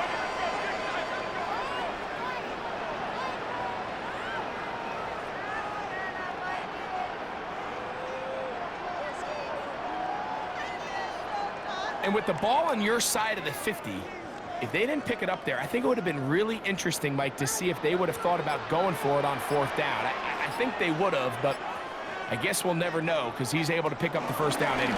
And with the ball on your side of the 50, if they didn't pick it up there, I think it would have been really interesting, Mike, to see if they would have thought about going for it on fourth down. I think they would have, but I guess we'll never know because he's able to pick up the first down anyway.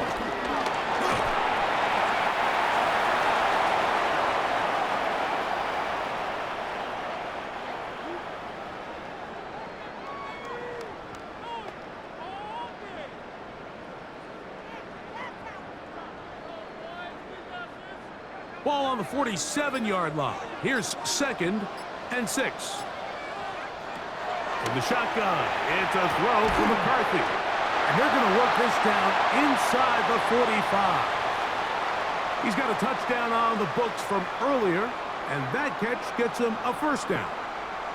Ball on the 47-yard line. Here's 2nd and 6. From the shotgun, it's a throw for McCarthy. And they're going to work this down inside the 45. He's got a touchdown on the books from earlier, and that catch gets him a first down.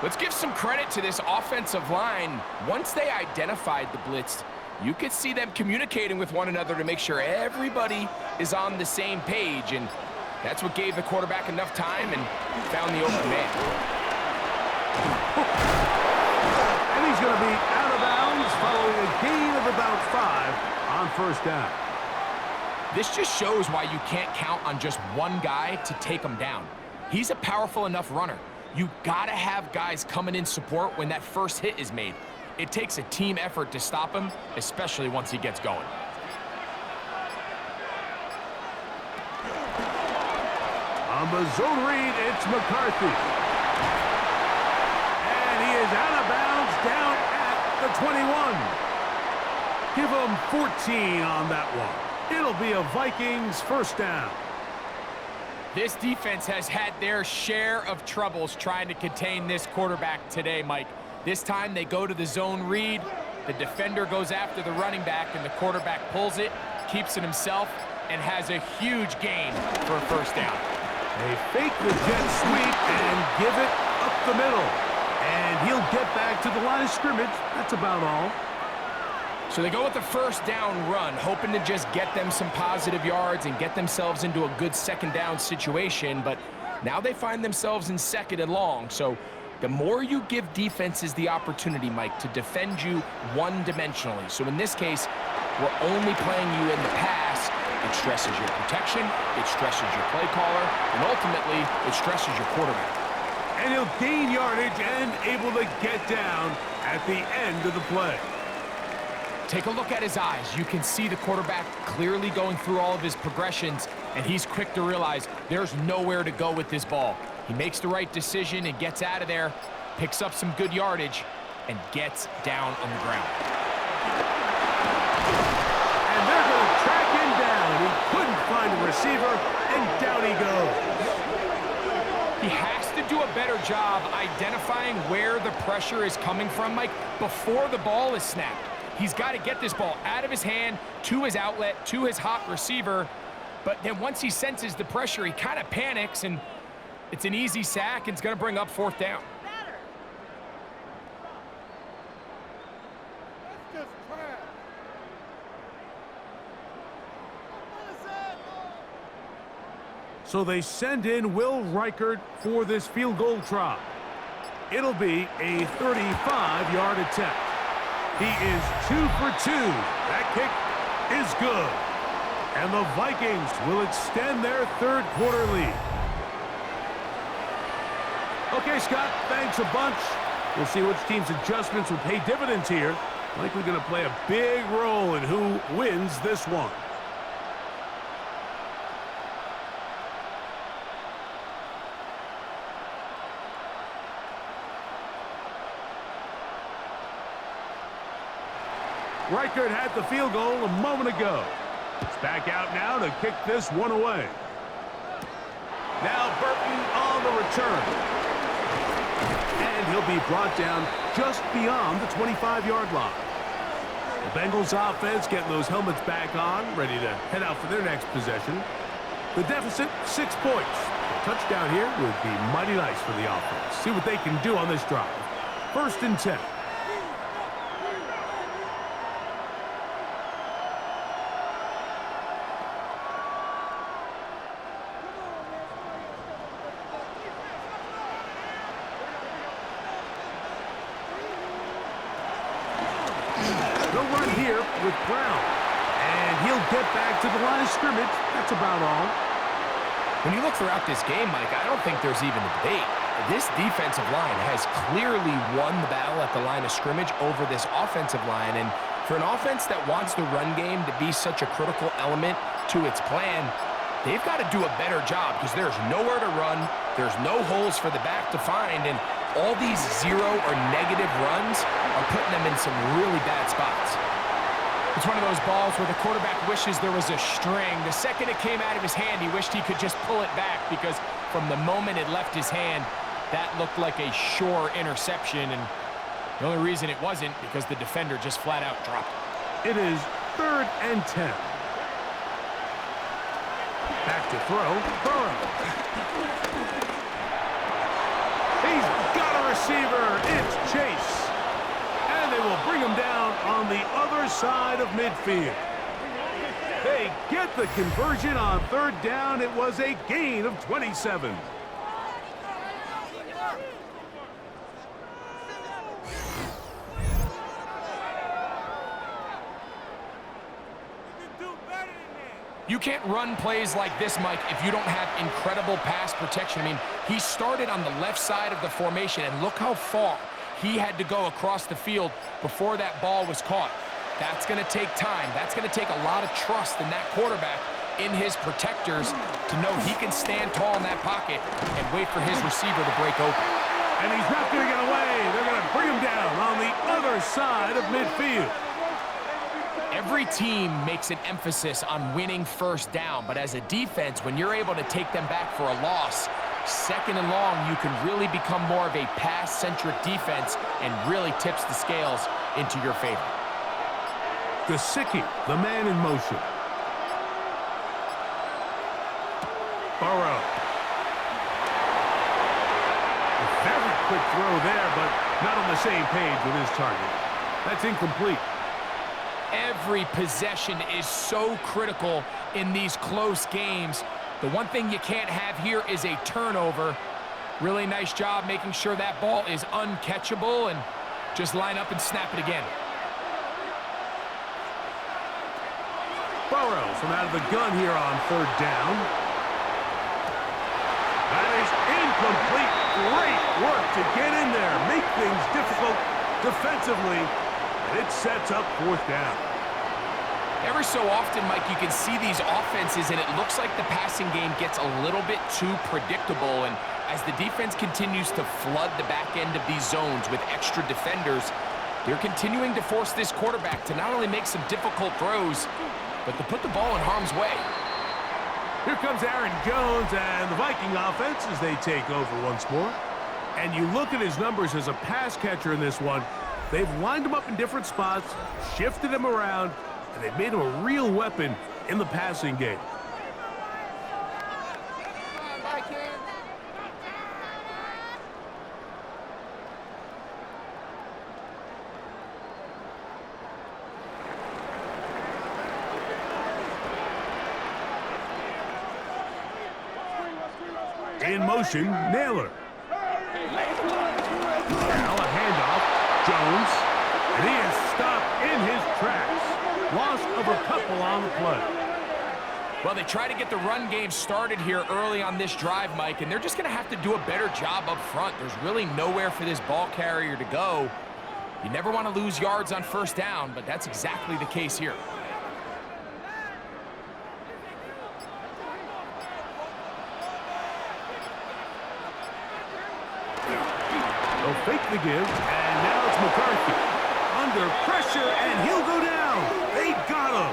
Let's give some credit to this offensive line. Once they identified the blitz, you could see them communicating with one another to make sure everybody is on the same page, and that's what gave the quarterback enough time and found the open man. And he's going to be out of bounds following a gain of about 5 on first down. This just shows why you can't count on just one guy to take him down. He's a powerful enough runner. You got to have guys coming in support when that first hit is made. It takes a team effort to stop him, especially once he gets going. On the zone read, it's McCarthy. And he is out of bounds down at the 21. Give him 14 on that one. It'll be a Vikings first down. This defense has had their share of troubles trying to contain this quarterback today, Mike. This time they go to the zone read. The defender goes after the running back, and the quarterback pulls it, keeps it himself, and has a huge gain for a first down. They fake the jet sweep and give it up the middle. And he'll get back to the line of scrimmage. That's about all. So they go with the first down run, hoping to just get them some positive yards and get themselves into a good second down situation. But now they find themselves in 2nd and long. So the more you give defenses the opportunity, Mike, to defend you one-dimensionally. So in this case, we're only playing you in the pass. It stresses your protection, it stresses your play caller, and ultimately, it stresses your quarterback. And he'll gain yardage and able to get down at the end of the play. Take a look at his eyes. You can see the quarterback clearly going through all of his progressions, and he's quick to realize there's nowhere to go with this ball. He makes the right decision and gets out of there, picks up some good yardage, and gets down on the ground. And they're going to track him down. He couldn't find a receiver, and down he goes. He has to do a better job identifying where the pressure is coming from, Mike, before the ball is snapped. He's got to get this ball out of his hand, to his outlet, to his hot receiver. But then once he senses the pressure, he kind of panics, and it's an easy sack, and it's going to bring up fourth down. So they send in Will Reichert for this field goal try. It'll be a 35-yard attempt. He is 2 for 2. That kick is good. And the Vikings will extend their third quarter lead. Okay, Scott, thanks a bunch. We'll see which team's adjustments will pay dividends here. Likely going to play a big role in who wins this one. Reichert had the field goal a moment ago. It's back out now to kick this one away. Now Burton on the return. And he'll be brought down just beyond the 25-yard line. The Bengals offense getting those helmets back on, ready to head out for their next possession. The deficit, 6 points. touchdown here would be mighty nice for the offense. See what they can do on this drive. 1st and 10. They'll run here with Brown. And he'll get back to the line of scrimmage. That's about all. When you look throughout this game, Mike, I don't think there's even a debate. This defensive line has clearly won the battle at the line of scrimmage over this offensive line. And for an offense that wants the run game to be such a critical element to its plan, they've got to do a better job because there's nowhere to run. There's no holes for the back to find. And all these zero or negative runs are putting them in some really bad spots. It's one of those balls where the quarterback wishes there was a string. The second it came out of his hand, he wished he could just pull it back because from the moment it left his hand, that looked like a sure interception. And the only reason it wasn't because the defender just flat out dropped it. It is 3rd and 10. Back to throw. Burrow. He's got a receiver. It's Chase. And they will bring him down on the other side of midfield. They get the conversion on 3rd down. It was a gain of 27. You can't run plays like this, Mike, if you don't have incredible pass protection. I mean, he started on the left side of the formation, and look how far he had to go across the field before that ball was caught. That's going to take time. That's going to take a lot of trust in that quarterback, in his protectors, to know he can stand tall in that pocket and wait for his receiver to break open. And he's not going to get away. They're going to bring him down on the other side of midfield. Every team makes an emphasis on winning 1st down, but as a defense, when you're able to take them back for a loss, 2nd and long, you can really become more of a pass-centric defense and really tips the scales into your favor. Gesicki, the man in motion. Burrow. A very quick throw there, but not on the same page with his target. That's incomplete. Every possession is so critical in these close games. The one thing you can't have here is a turnover. Really nice job making sure that ball is uncatchable, and just line up and snap it again. Burrow from out of the gun here on 3rd down. That is incomplete. Great work to get in there, make things difficult defensively. It sets up 4th down. Every so often, Mike, you can see these offenses, and it looks like the passing game gets a little bit too predictable. And as the defense continues to flood the back end of these zones with extra defenders, they're continuing to force this quarterback to not only make some difficult throws, but to put the ball in harm's way. Here comes Aaron Jones and the Viking offense as they take over once more. And you look at his numbers as a pass catcher in this one. They've lined him up in different spots, shifted him around, and they've made him a real weapon in the passing game. In motion, Naylor. Now a handoff, Jones, and he is stopped in his tracks. Loss of a couple on the play. Well, they try to get the run game started here early on this drive, Mike, and they're just going to have to do a better job up front. There's really nowhere for this ball carrier to go. You never want to lose yards on 1st down, but that's exactly the case here. They'll fake the give, and now it's McCarthy. Under pressure, and he'll go down. They got him.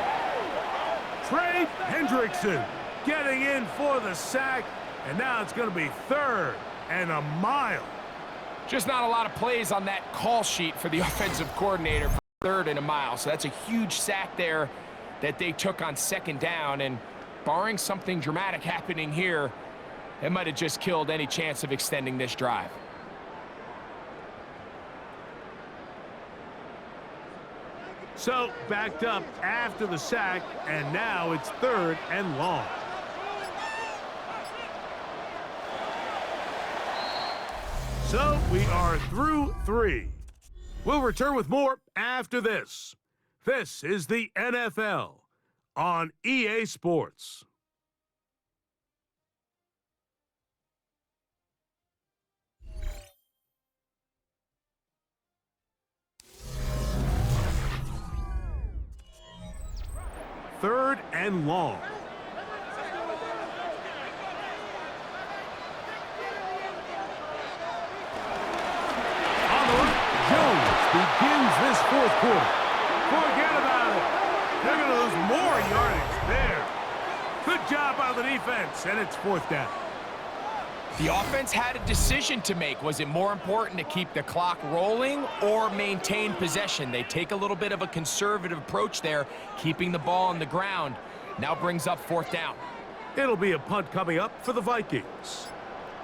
Trey Hendrickson getting in for the sack, and now it's going to be 3rd and a mile. Just not a lot of plays on that call sheet for the offensive coordinator for 3rd and a mile. So that's a huge sack there that they took on 2nd down, and barring something dramatic happening here, It might have just killed any chance of extending this drive. So, backed up after the sack, and now it's 3rd and long. So, we are through 3. We'll return with more after this. This is the NFL on EA Sports. Third and long. On the run, Jones begins this 4th quarter. Forget about it. They're going to lose more yardage there. Good job by the defense, and it's 4th down. The offense had a decision to make. Was it more important to keep the clock rolling or maintain possession? They take a little bit of a conservative approach there, keeping the ball on the ground. Now brings up 4th down. It'll be a punt coming up for the Vikings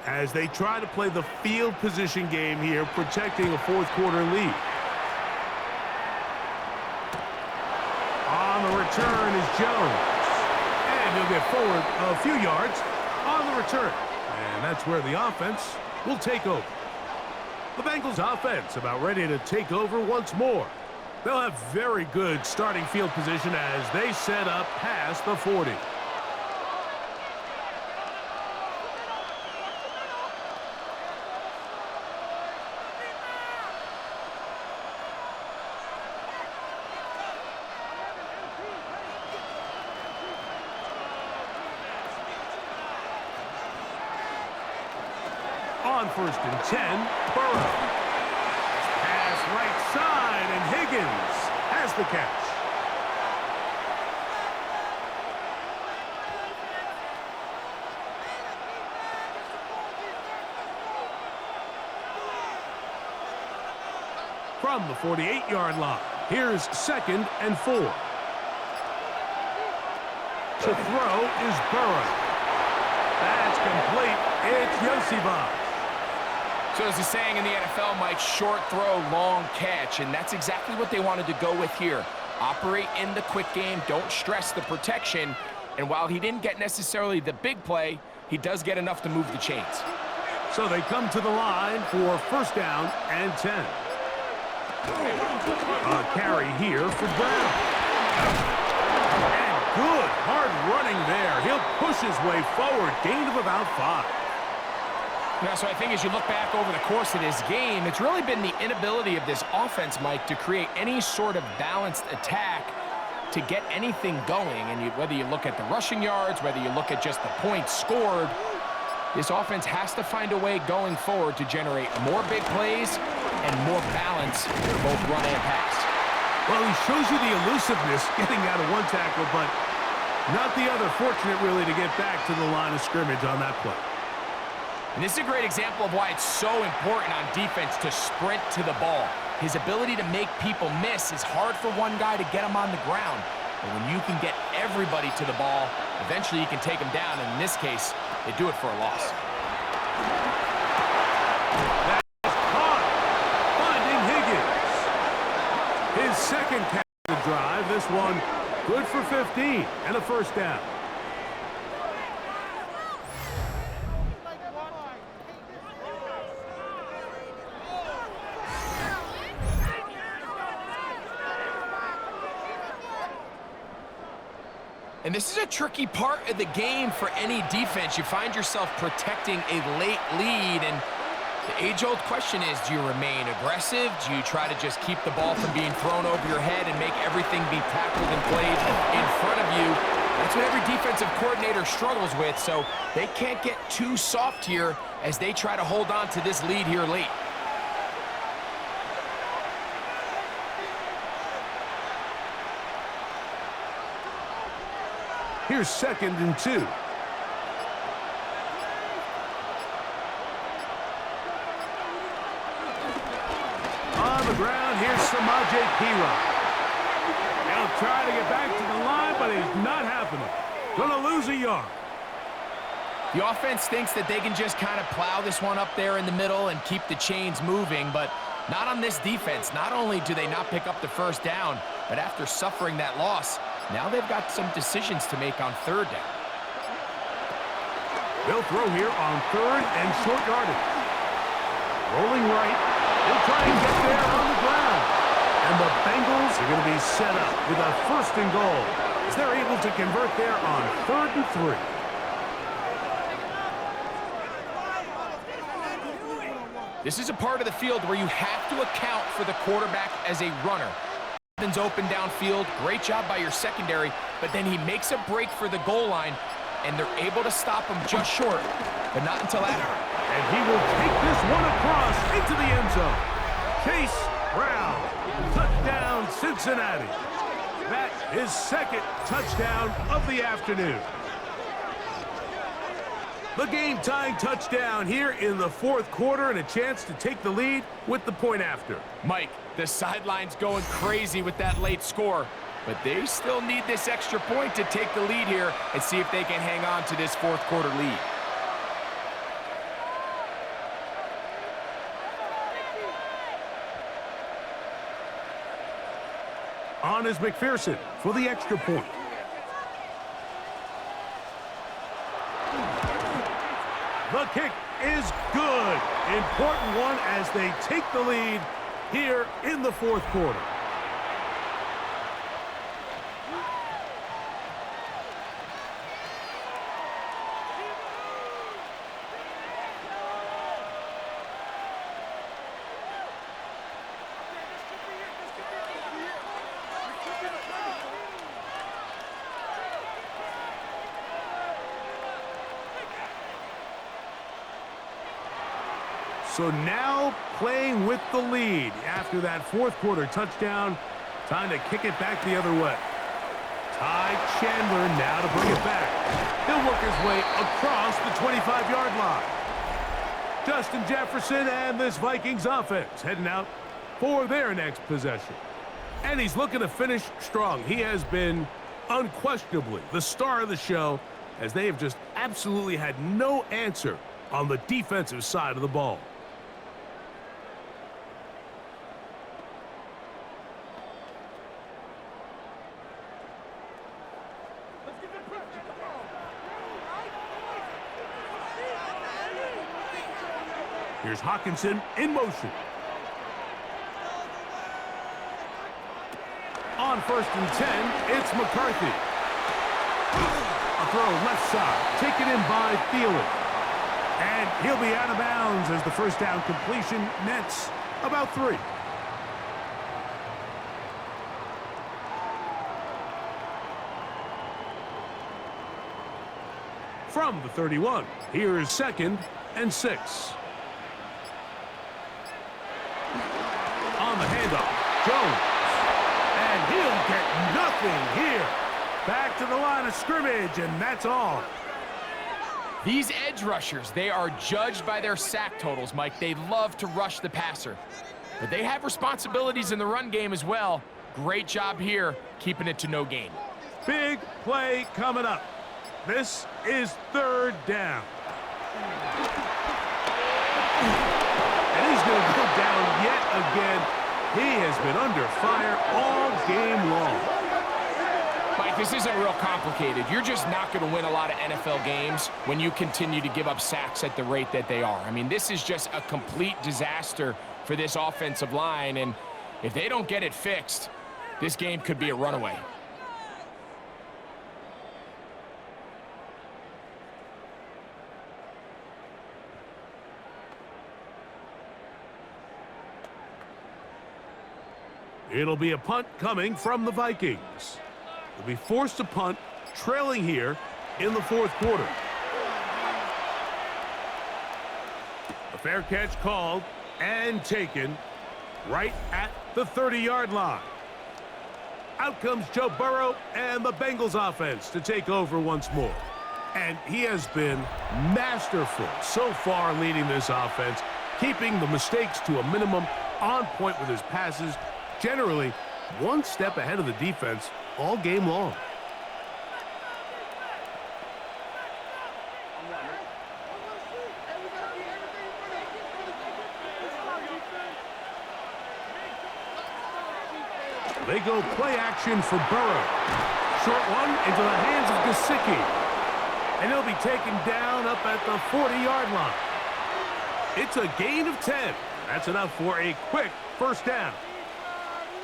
as they try to play the field position game here, protecting a 4th quarter lead. On the return is Jones. And he'll get forward a few yards on the return. And that's where the offense will take over. The Bengals offense about ready to take over once more. They'll have very good starting field position as they set up past the 40. On 1st and 10, Burrow. Pass right side, and Higgins has the catch. From the 48-yard line, here's 2nd and 4. To throw is Burrow. That's complete. It's Yosibach. So as a saying in the NFL, Mike, short throw, long catch, and that's exactly what they wanted to go with here. Operate in the quick game, don't stress the protection, and while he didn't get necessarily the big play, he does get enough to move the chains. So they come to the line for 1st down and 10. A carry here for Brown. And good hard running there. He'll push his way forward, gain of about 5. Yeah, so I think as you look back over the course of this game, it's really been the inability of this offense, Mike, to create any sort of balanced attack to get anything going. And whether you look at the rushing yards, whether you look at just the points scored, this offense has to find a way going forward to generate more big plays and more balance for both run and pass. Well, he shows you the elusiveness getting out of one tackle, but not the other. Fortunate, really, to get back to the line of scrimmage on that play. And this is a great example of why it's so important on defense to sprint to the ball. His ability to make people miss is hard for one guy to get him on the ground. But when you can get everybody to the ball, eventually you can take them down. And in this case, they do it for a loss. That's caught. Finding Higgins. His 2nd catch of the drive. This one good for 15 and a 1st down. And this is a tricky part of the game for any defense. You find yourself protecting a late lead, and the age-old question is, do you remain aggressive? Do you try to just keep the ball from being thrown over your head and make everything be tackled and played in front of you? That's what every defensive coordinator struggles with, so they can't get too soft here as they try to hold on to this lead here late. Here's 2nd and 2. On the ground, here's Samaje Perine. He'll try to get back to the line, but he's not happening. Gonna lose a yard. The offense thinks that they can just kind of plow this one up there in the middle and keep the chains moving, but not on this defense. Not only do they not pick up the first down, but after suffering that loss, now they've got some decisions to make on third down. They'll throw here on third and short yardage. Rolling right. They'll try and get there on the ground. And the Bengals are going to be set up with a first and goal as they're able to convert there on 3rd and 3. This is a part of the field where you have to account for the quarterback as a runner. Madden's open downfield. Great job by your secondary, but then he makes a break for the goal line, and they're able to stop him just short, but not until after. And he will take this one across into the end zone. Chase Brown, touchdown Cincinnati. That is 2nd touchdown of the afternoon. The game-tying touchdown here in the 4th quarter and a chance to take the lead with the point after. Mike, the sideline's going crazy with that late score, but they still need this extra point to take the lead here and see if they can hang on to this 4th quarter lead. On is McPherson for the extra point. The kick is good. Important one as they take the lead here in the 4th quarter. So now playing with the lead after that 4th quarter touchdown. Time to kick it back the other way. Ty Chandler now to bring it back. He'll work his way across the 25-yard line. Justin Jefferson and this Vikings offense heading out for their next possession. And he's looking to finish strong. He has been unquestionably the star of the show as they have just absolutely had no answer on the defensive side of the ball. Here's Hawkinson in motion. On 1st and 10, it's McCarthy. A throw left side, taken in by Thielen. And he'll be out of bounds as the first down completion nets about 3. From the 31, here is 2nd and 6. On the handoff, Jones. And he'll get nothing here. Back to the line of scrimmage, and that's all. These edge rushers, they are judged by their sack totals, Mike. They love to rush the passer. But they have responsibilities in the run game as well. Great job here, keeping it to no gain. Big play coming up. This is 3rd down. And he's going to go down yet again. He has been under fire all game long. Mike, this isn't real complicated. You're just not going to win a lot of NFL games when you continue to give up sacks at the rate that they are. I mean, this is just a complete disaster for this offensive line, and if they don't get it fixed, this game could be a runaway. It'll be a punt coming from the Vikings. They'll be forced to punt, trailing here in the 4th quarter. A fair catch called and taken right at the 30-yard line. Out comes Joe Burrow and the Bengals offense to take over once more. And he has been masterful so far leading this offense, keeping the mistakes to a minimum, on point with his passes, generally one step ahead of the defense all game long. They go play action for Burrow. Short one into the hands of Gesicki. And he'll be taken down up at the 40-yard line. It's a gain of 10. That's enough for a quick first down.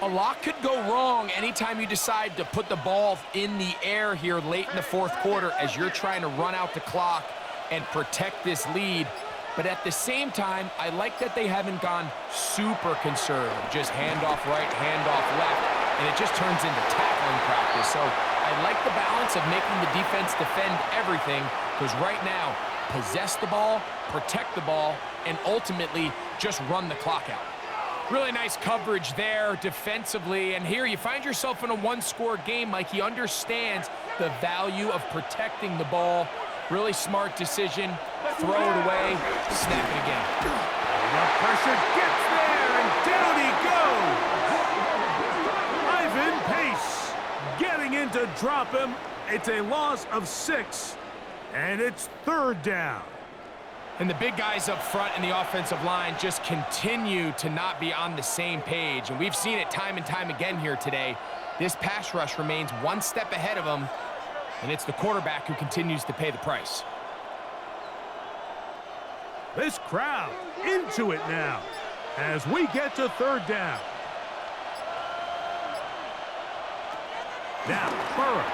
A lot could go wrong anytime you decide to put the ball in the air here late in the fourth quarter as you're trying to run out the clock and protect this lead. But at the same time, I like that they haven't gone super conservative. Just handoff right, handoff left, and it just turns into tackling practice. So I like the balance of making the defense defend everything, because right now, possess the ball, protect the ball, and ultimately just run the clock out. Really nice coverage there defensively, and here you find yourself in a one-score game. Mike, he understands the value of protecting the ball. Really smart decision. Throw it away, snap it again. The pressure gets there, and down he goes. Ivan Pace getting in to drop him. It's a loss of 6, and it's third down. And the big guys up front in the offensive line just continue to not be on the same page. And we've seen it time and time again here today. This pass rush remains one step ahead of them, and it's the quarterback who continues to pay the price. This crowd into it now as we get to third down. Now, Burrow.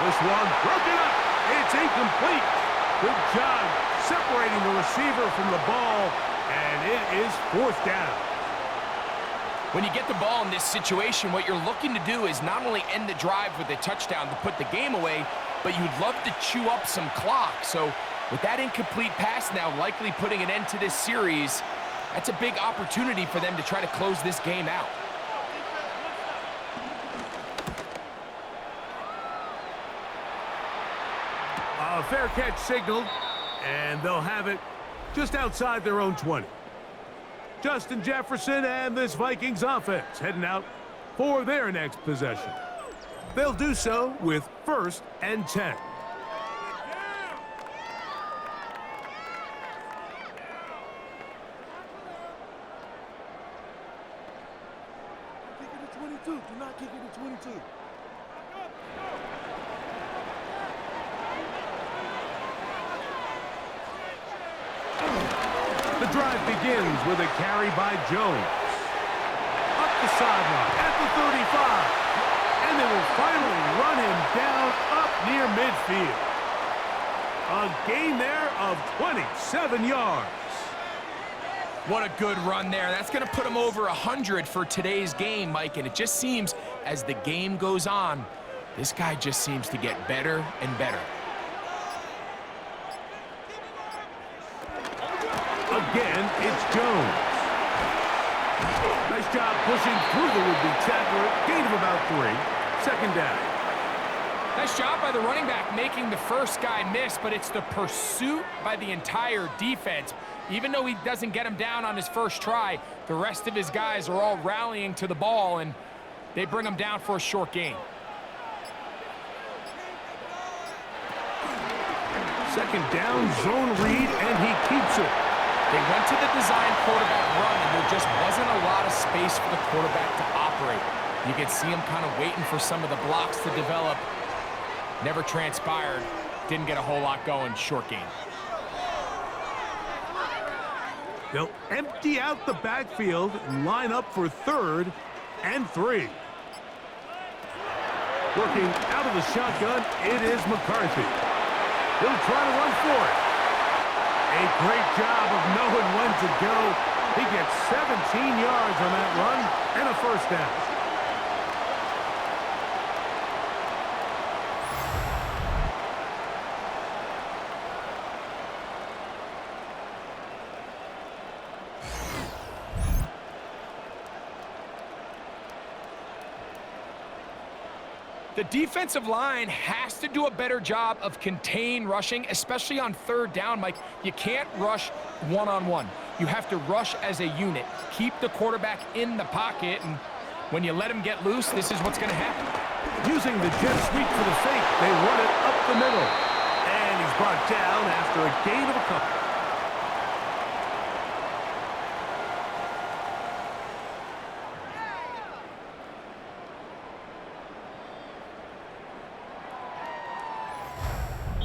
This one broken up. It's incomplete. Good job separating the receiver from the ball, and it is fourth down. When you get the ball in this situation, what you're looking to do is not only end the drive with a touchdown to put the game away, but you'd love to chew up some clock. So with that incomplete pass now likely putting an end to this series, that's a big opportunity for them to try to close this game out. A fair catch signaled, and they'll have it just outside their own 20. Justin Jefferson and this Vikings offense heading out for their next possession. They'll do so with 1st and 10. Kick it to 22. Do not kick it to 22. The drive begins with a carry by Jones. Up the sideline at the 35. And they will finally run him down up near midfield. A gain there of 27 yards. What a good run there. That's going to put him over 100 for today's game, Mike. And it just seems as the game goes on, this guy just seems to get better and better. Again, it's Jones. Nice job pushing through the would-be tackler. Gain of about 3. Second down. Nice job by the running back making the first guy miss, but it's the pursuit by the entire defense. Even though he doesn't get him down on his first try, the rest of his guys are all rallying to the ball, and they bring him down for a short gain. Second down, zone read, and he keeps it. They went to the design quarterback run, and there just wasn't a lot of space for the quarterback to operate. You could see him kind of waiting for some of the blocks to develop. Never transpired. Didn't get a whole lot going. Short game. They'll empty out the backfield and line up for 3rd and 3. Working out of the shotgun, it is McCarthy. He'll try to run for it. A great job of knowing when to go. He gets 17 yards on that run and a first down. The defensive line has to do a better job of contain rushing, especially on 3rd down, Mike. You can't rush one-on-one. You have to rush as a unit. Keep the quarterback in the pocket, and when you let him get loose, this is what's going to happen. Using the jet sweep for the fake, they run it up the middle. And he's brought down after a gain of a couple.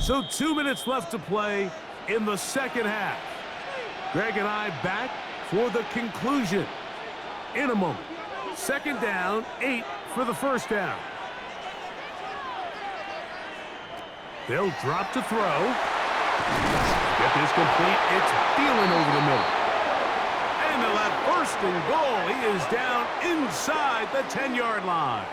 So 2 minutes left to play in the second half. Greg and I back for the conclusion in a moment. Second down, 8 for the first down. They'll drop to throw. Get this complete. It's Thielen over the middle. And they'll have first and goal. He is down inside the 10-yard line.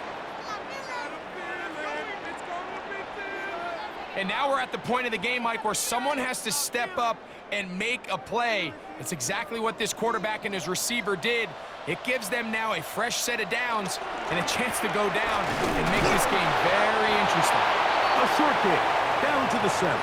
And now we're at the point of the game, Mike, where someone has to step up and make a play. That's exactly what this quarterback and his receiver did. It gives them now a fresh set of downs and a chance to go down and make this game very interesting. A short kick, down to the 7.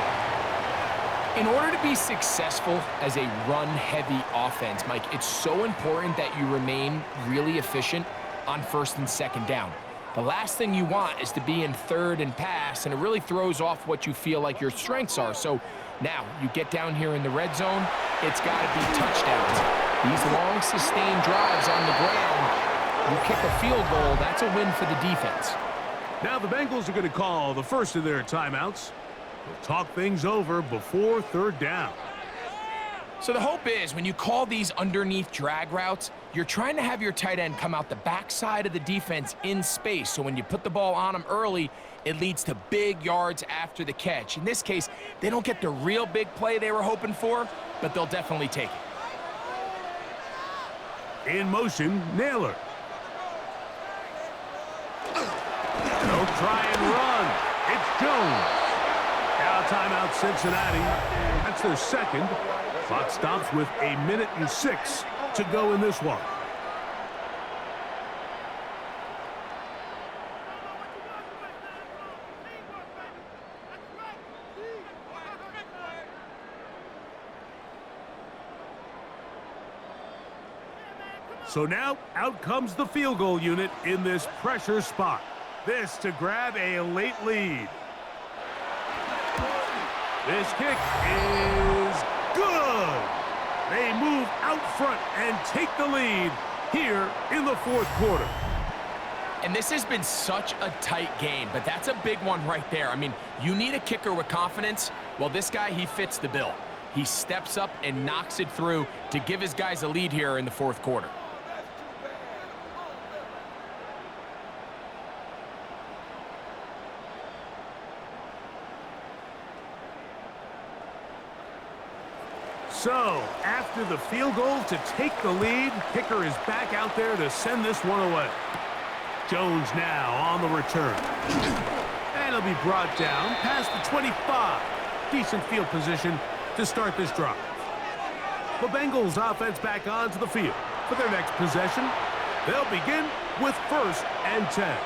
In order to be successful as a run-heavy offense, Mike, it's so important that you remain really efficient on first and second down. The last thing you want is to be in third and pass, and it really throws off what you feel like your strengths are. So now you get down here in the red zone, it's got to be touchdowns. These long, sustained drives on the ground, you kick a field goal, that's a win for the defense. Now the Bengals are going to call the first of their timeouts. They'll talk things over before third down. So the hope is when you call these underneath drag routes, you're trying to have your tight end come out the backside of the defense in space. So when you put the ball on them early, it leads to big yards after the catch. In this case, they don't get the real big play they were hoping for, but they'll definitely take it. In motion, Naylor. They'll try and run. It's Jones. Now timeout Cincinnati. That's their second. Clock stops with 1:06 to go in this one. So now out comes the field goal unit in this pressure spot. This to grab a late lead. This kick is good. They move out front and take the lead here in the fourth quarter. And this has been such a tight game, but that's a big one right there. I mean, you need a kicker with confidence. Well, this guy, he fits the bill. He steps up and knocks it through to give his guys a lead here in the fourth quarter. So, after the field goal to take the lead, kicker is back out there to send this one away. Jones now on the return. And he'll be brought down past the 25. Decent field position to start this drive. The Bengals offense back onto the field for their next possession. They'll begin with 1st and 10.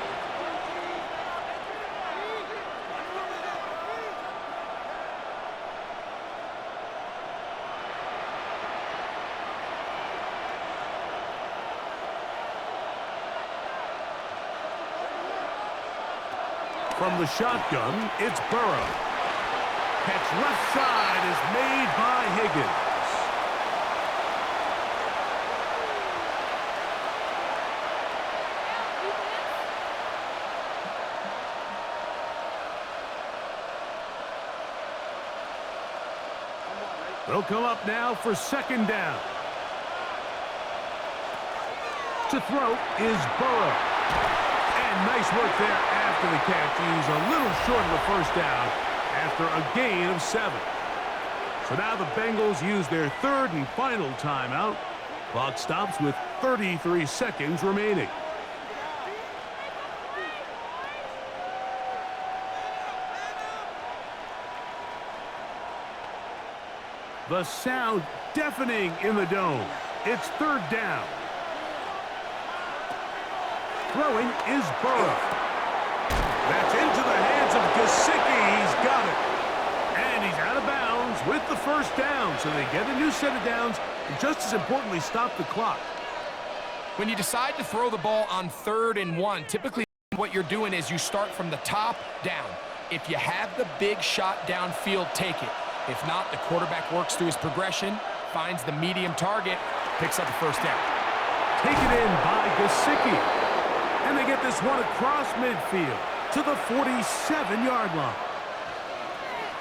From the shotgun, it's Burrow. Catch left side is made by Higgins. They'll come up now for second down. To throw is Burrow. And nice work there after the catch. He's a little short of the first down after a gain of 7. So now the Bengals use their third and final timeout. Clock stops with 33 seconds remaining. The sound deafening in the dome. It's third down. Throwing is Burrow. That's into the hands of Gesicki. He's got it. And he's out of bounds with the first down. So they get a new set of downs and just as importantly stop the clock. When you decide to throw the ball on 3rd and 1, typically what you're doing is you start from the top down. If you have the big shot downfield, take it. If not, the quarterback works through his progression, finds the medium target, picks up the first down. Taken in by Gesicki. And they get this one across midfield to the 47-yard line.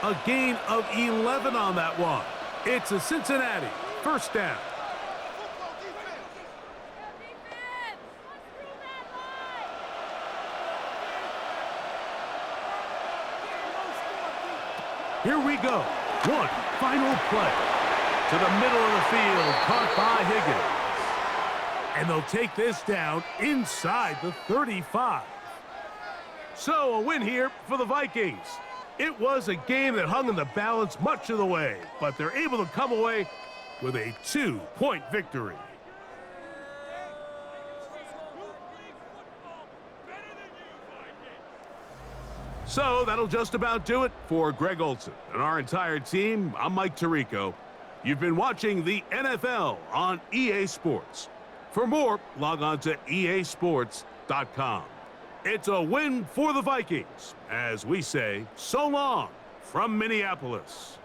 A gain of 11 on that one. It's a Cincinnati first down. Here we go. One final play. To the middle of the field, caught by Higgins. And they'll take this down inside the 35. So a win here for the Vikings. It was a game that hung in the balance much of the way, but they're able to come away with a 2-point victory. So that'll just about do it for Greg Olson and our entire team. I'm Mike Tirico. You've been watching the NFL on EA Sports. For more, log on to easports.com. It's a win for the Vikings, as we say so long from Minneapolis.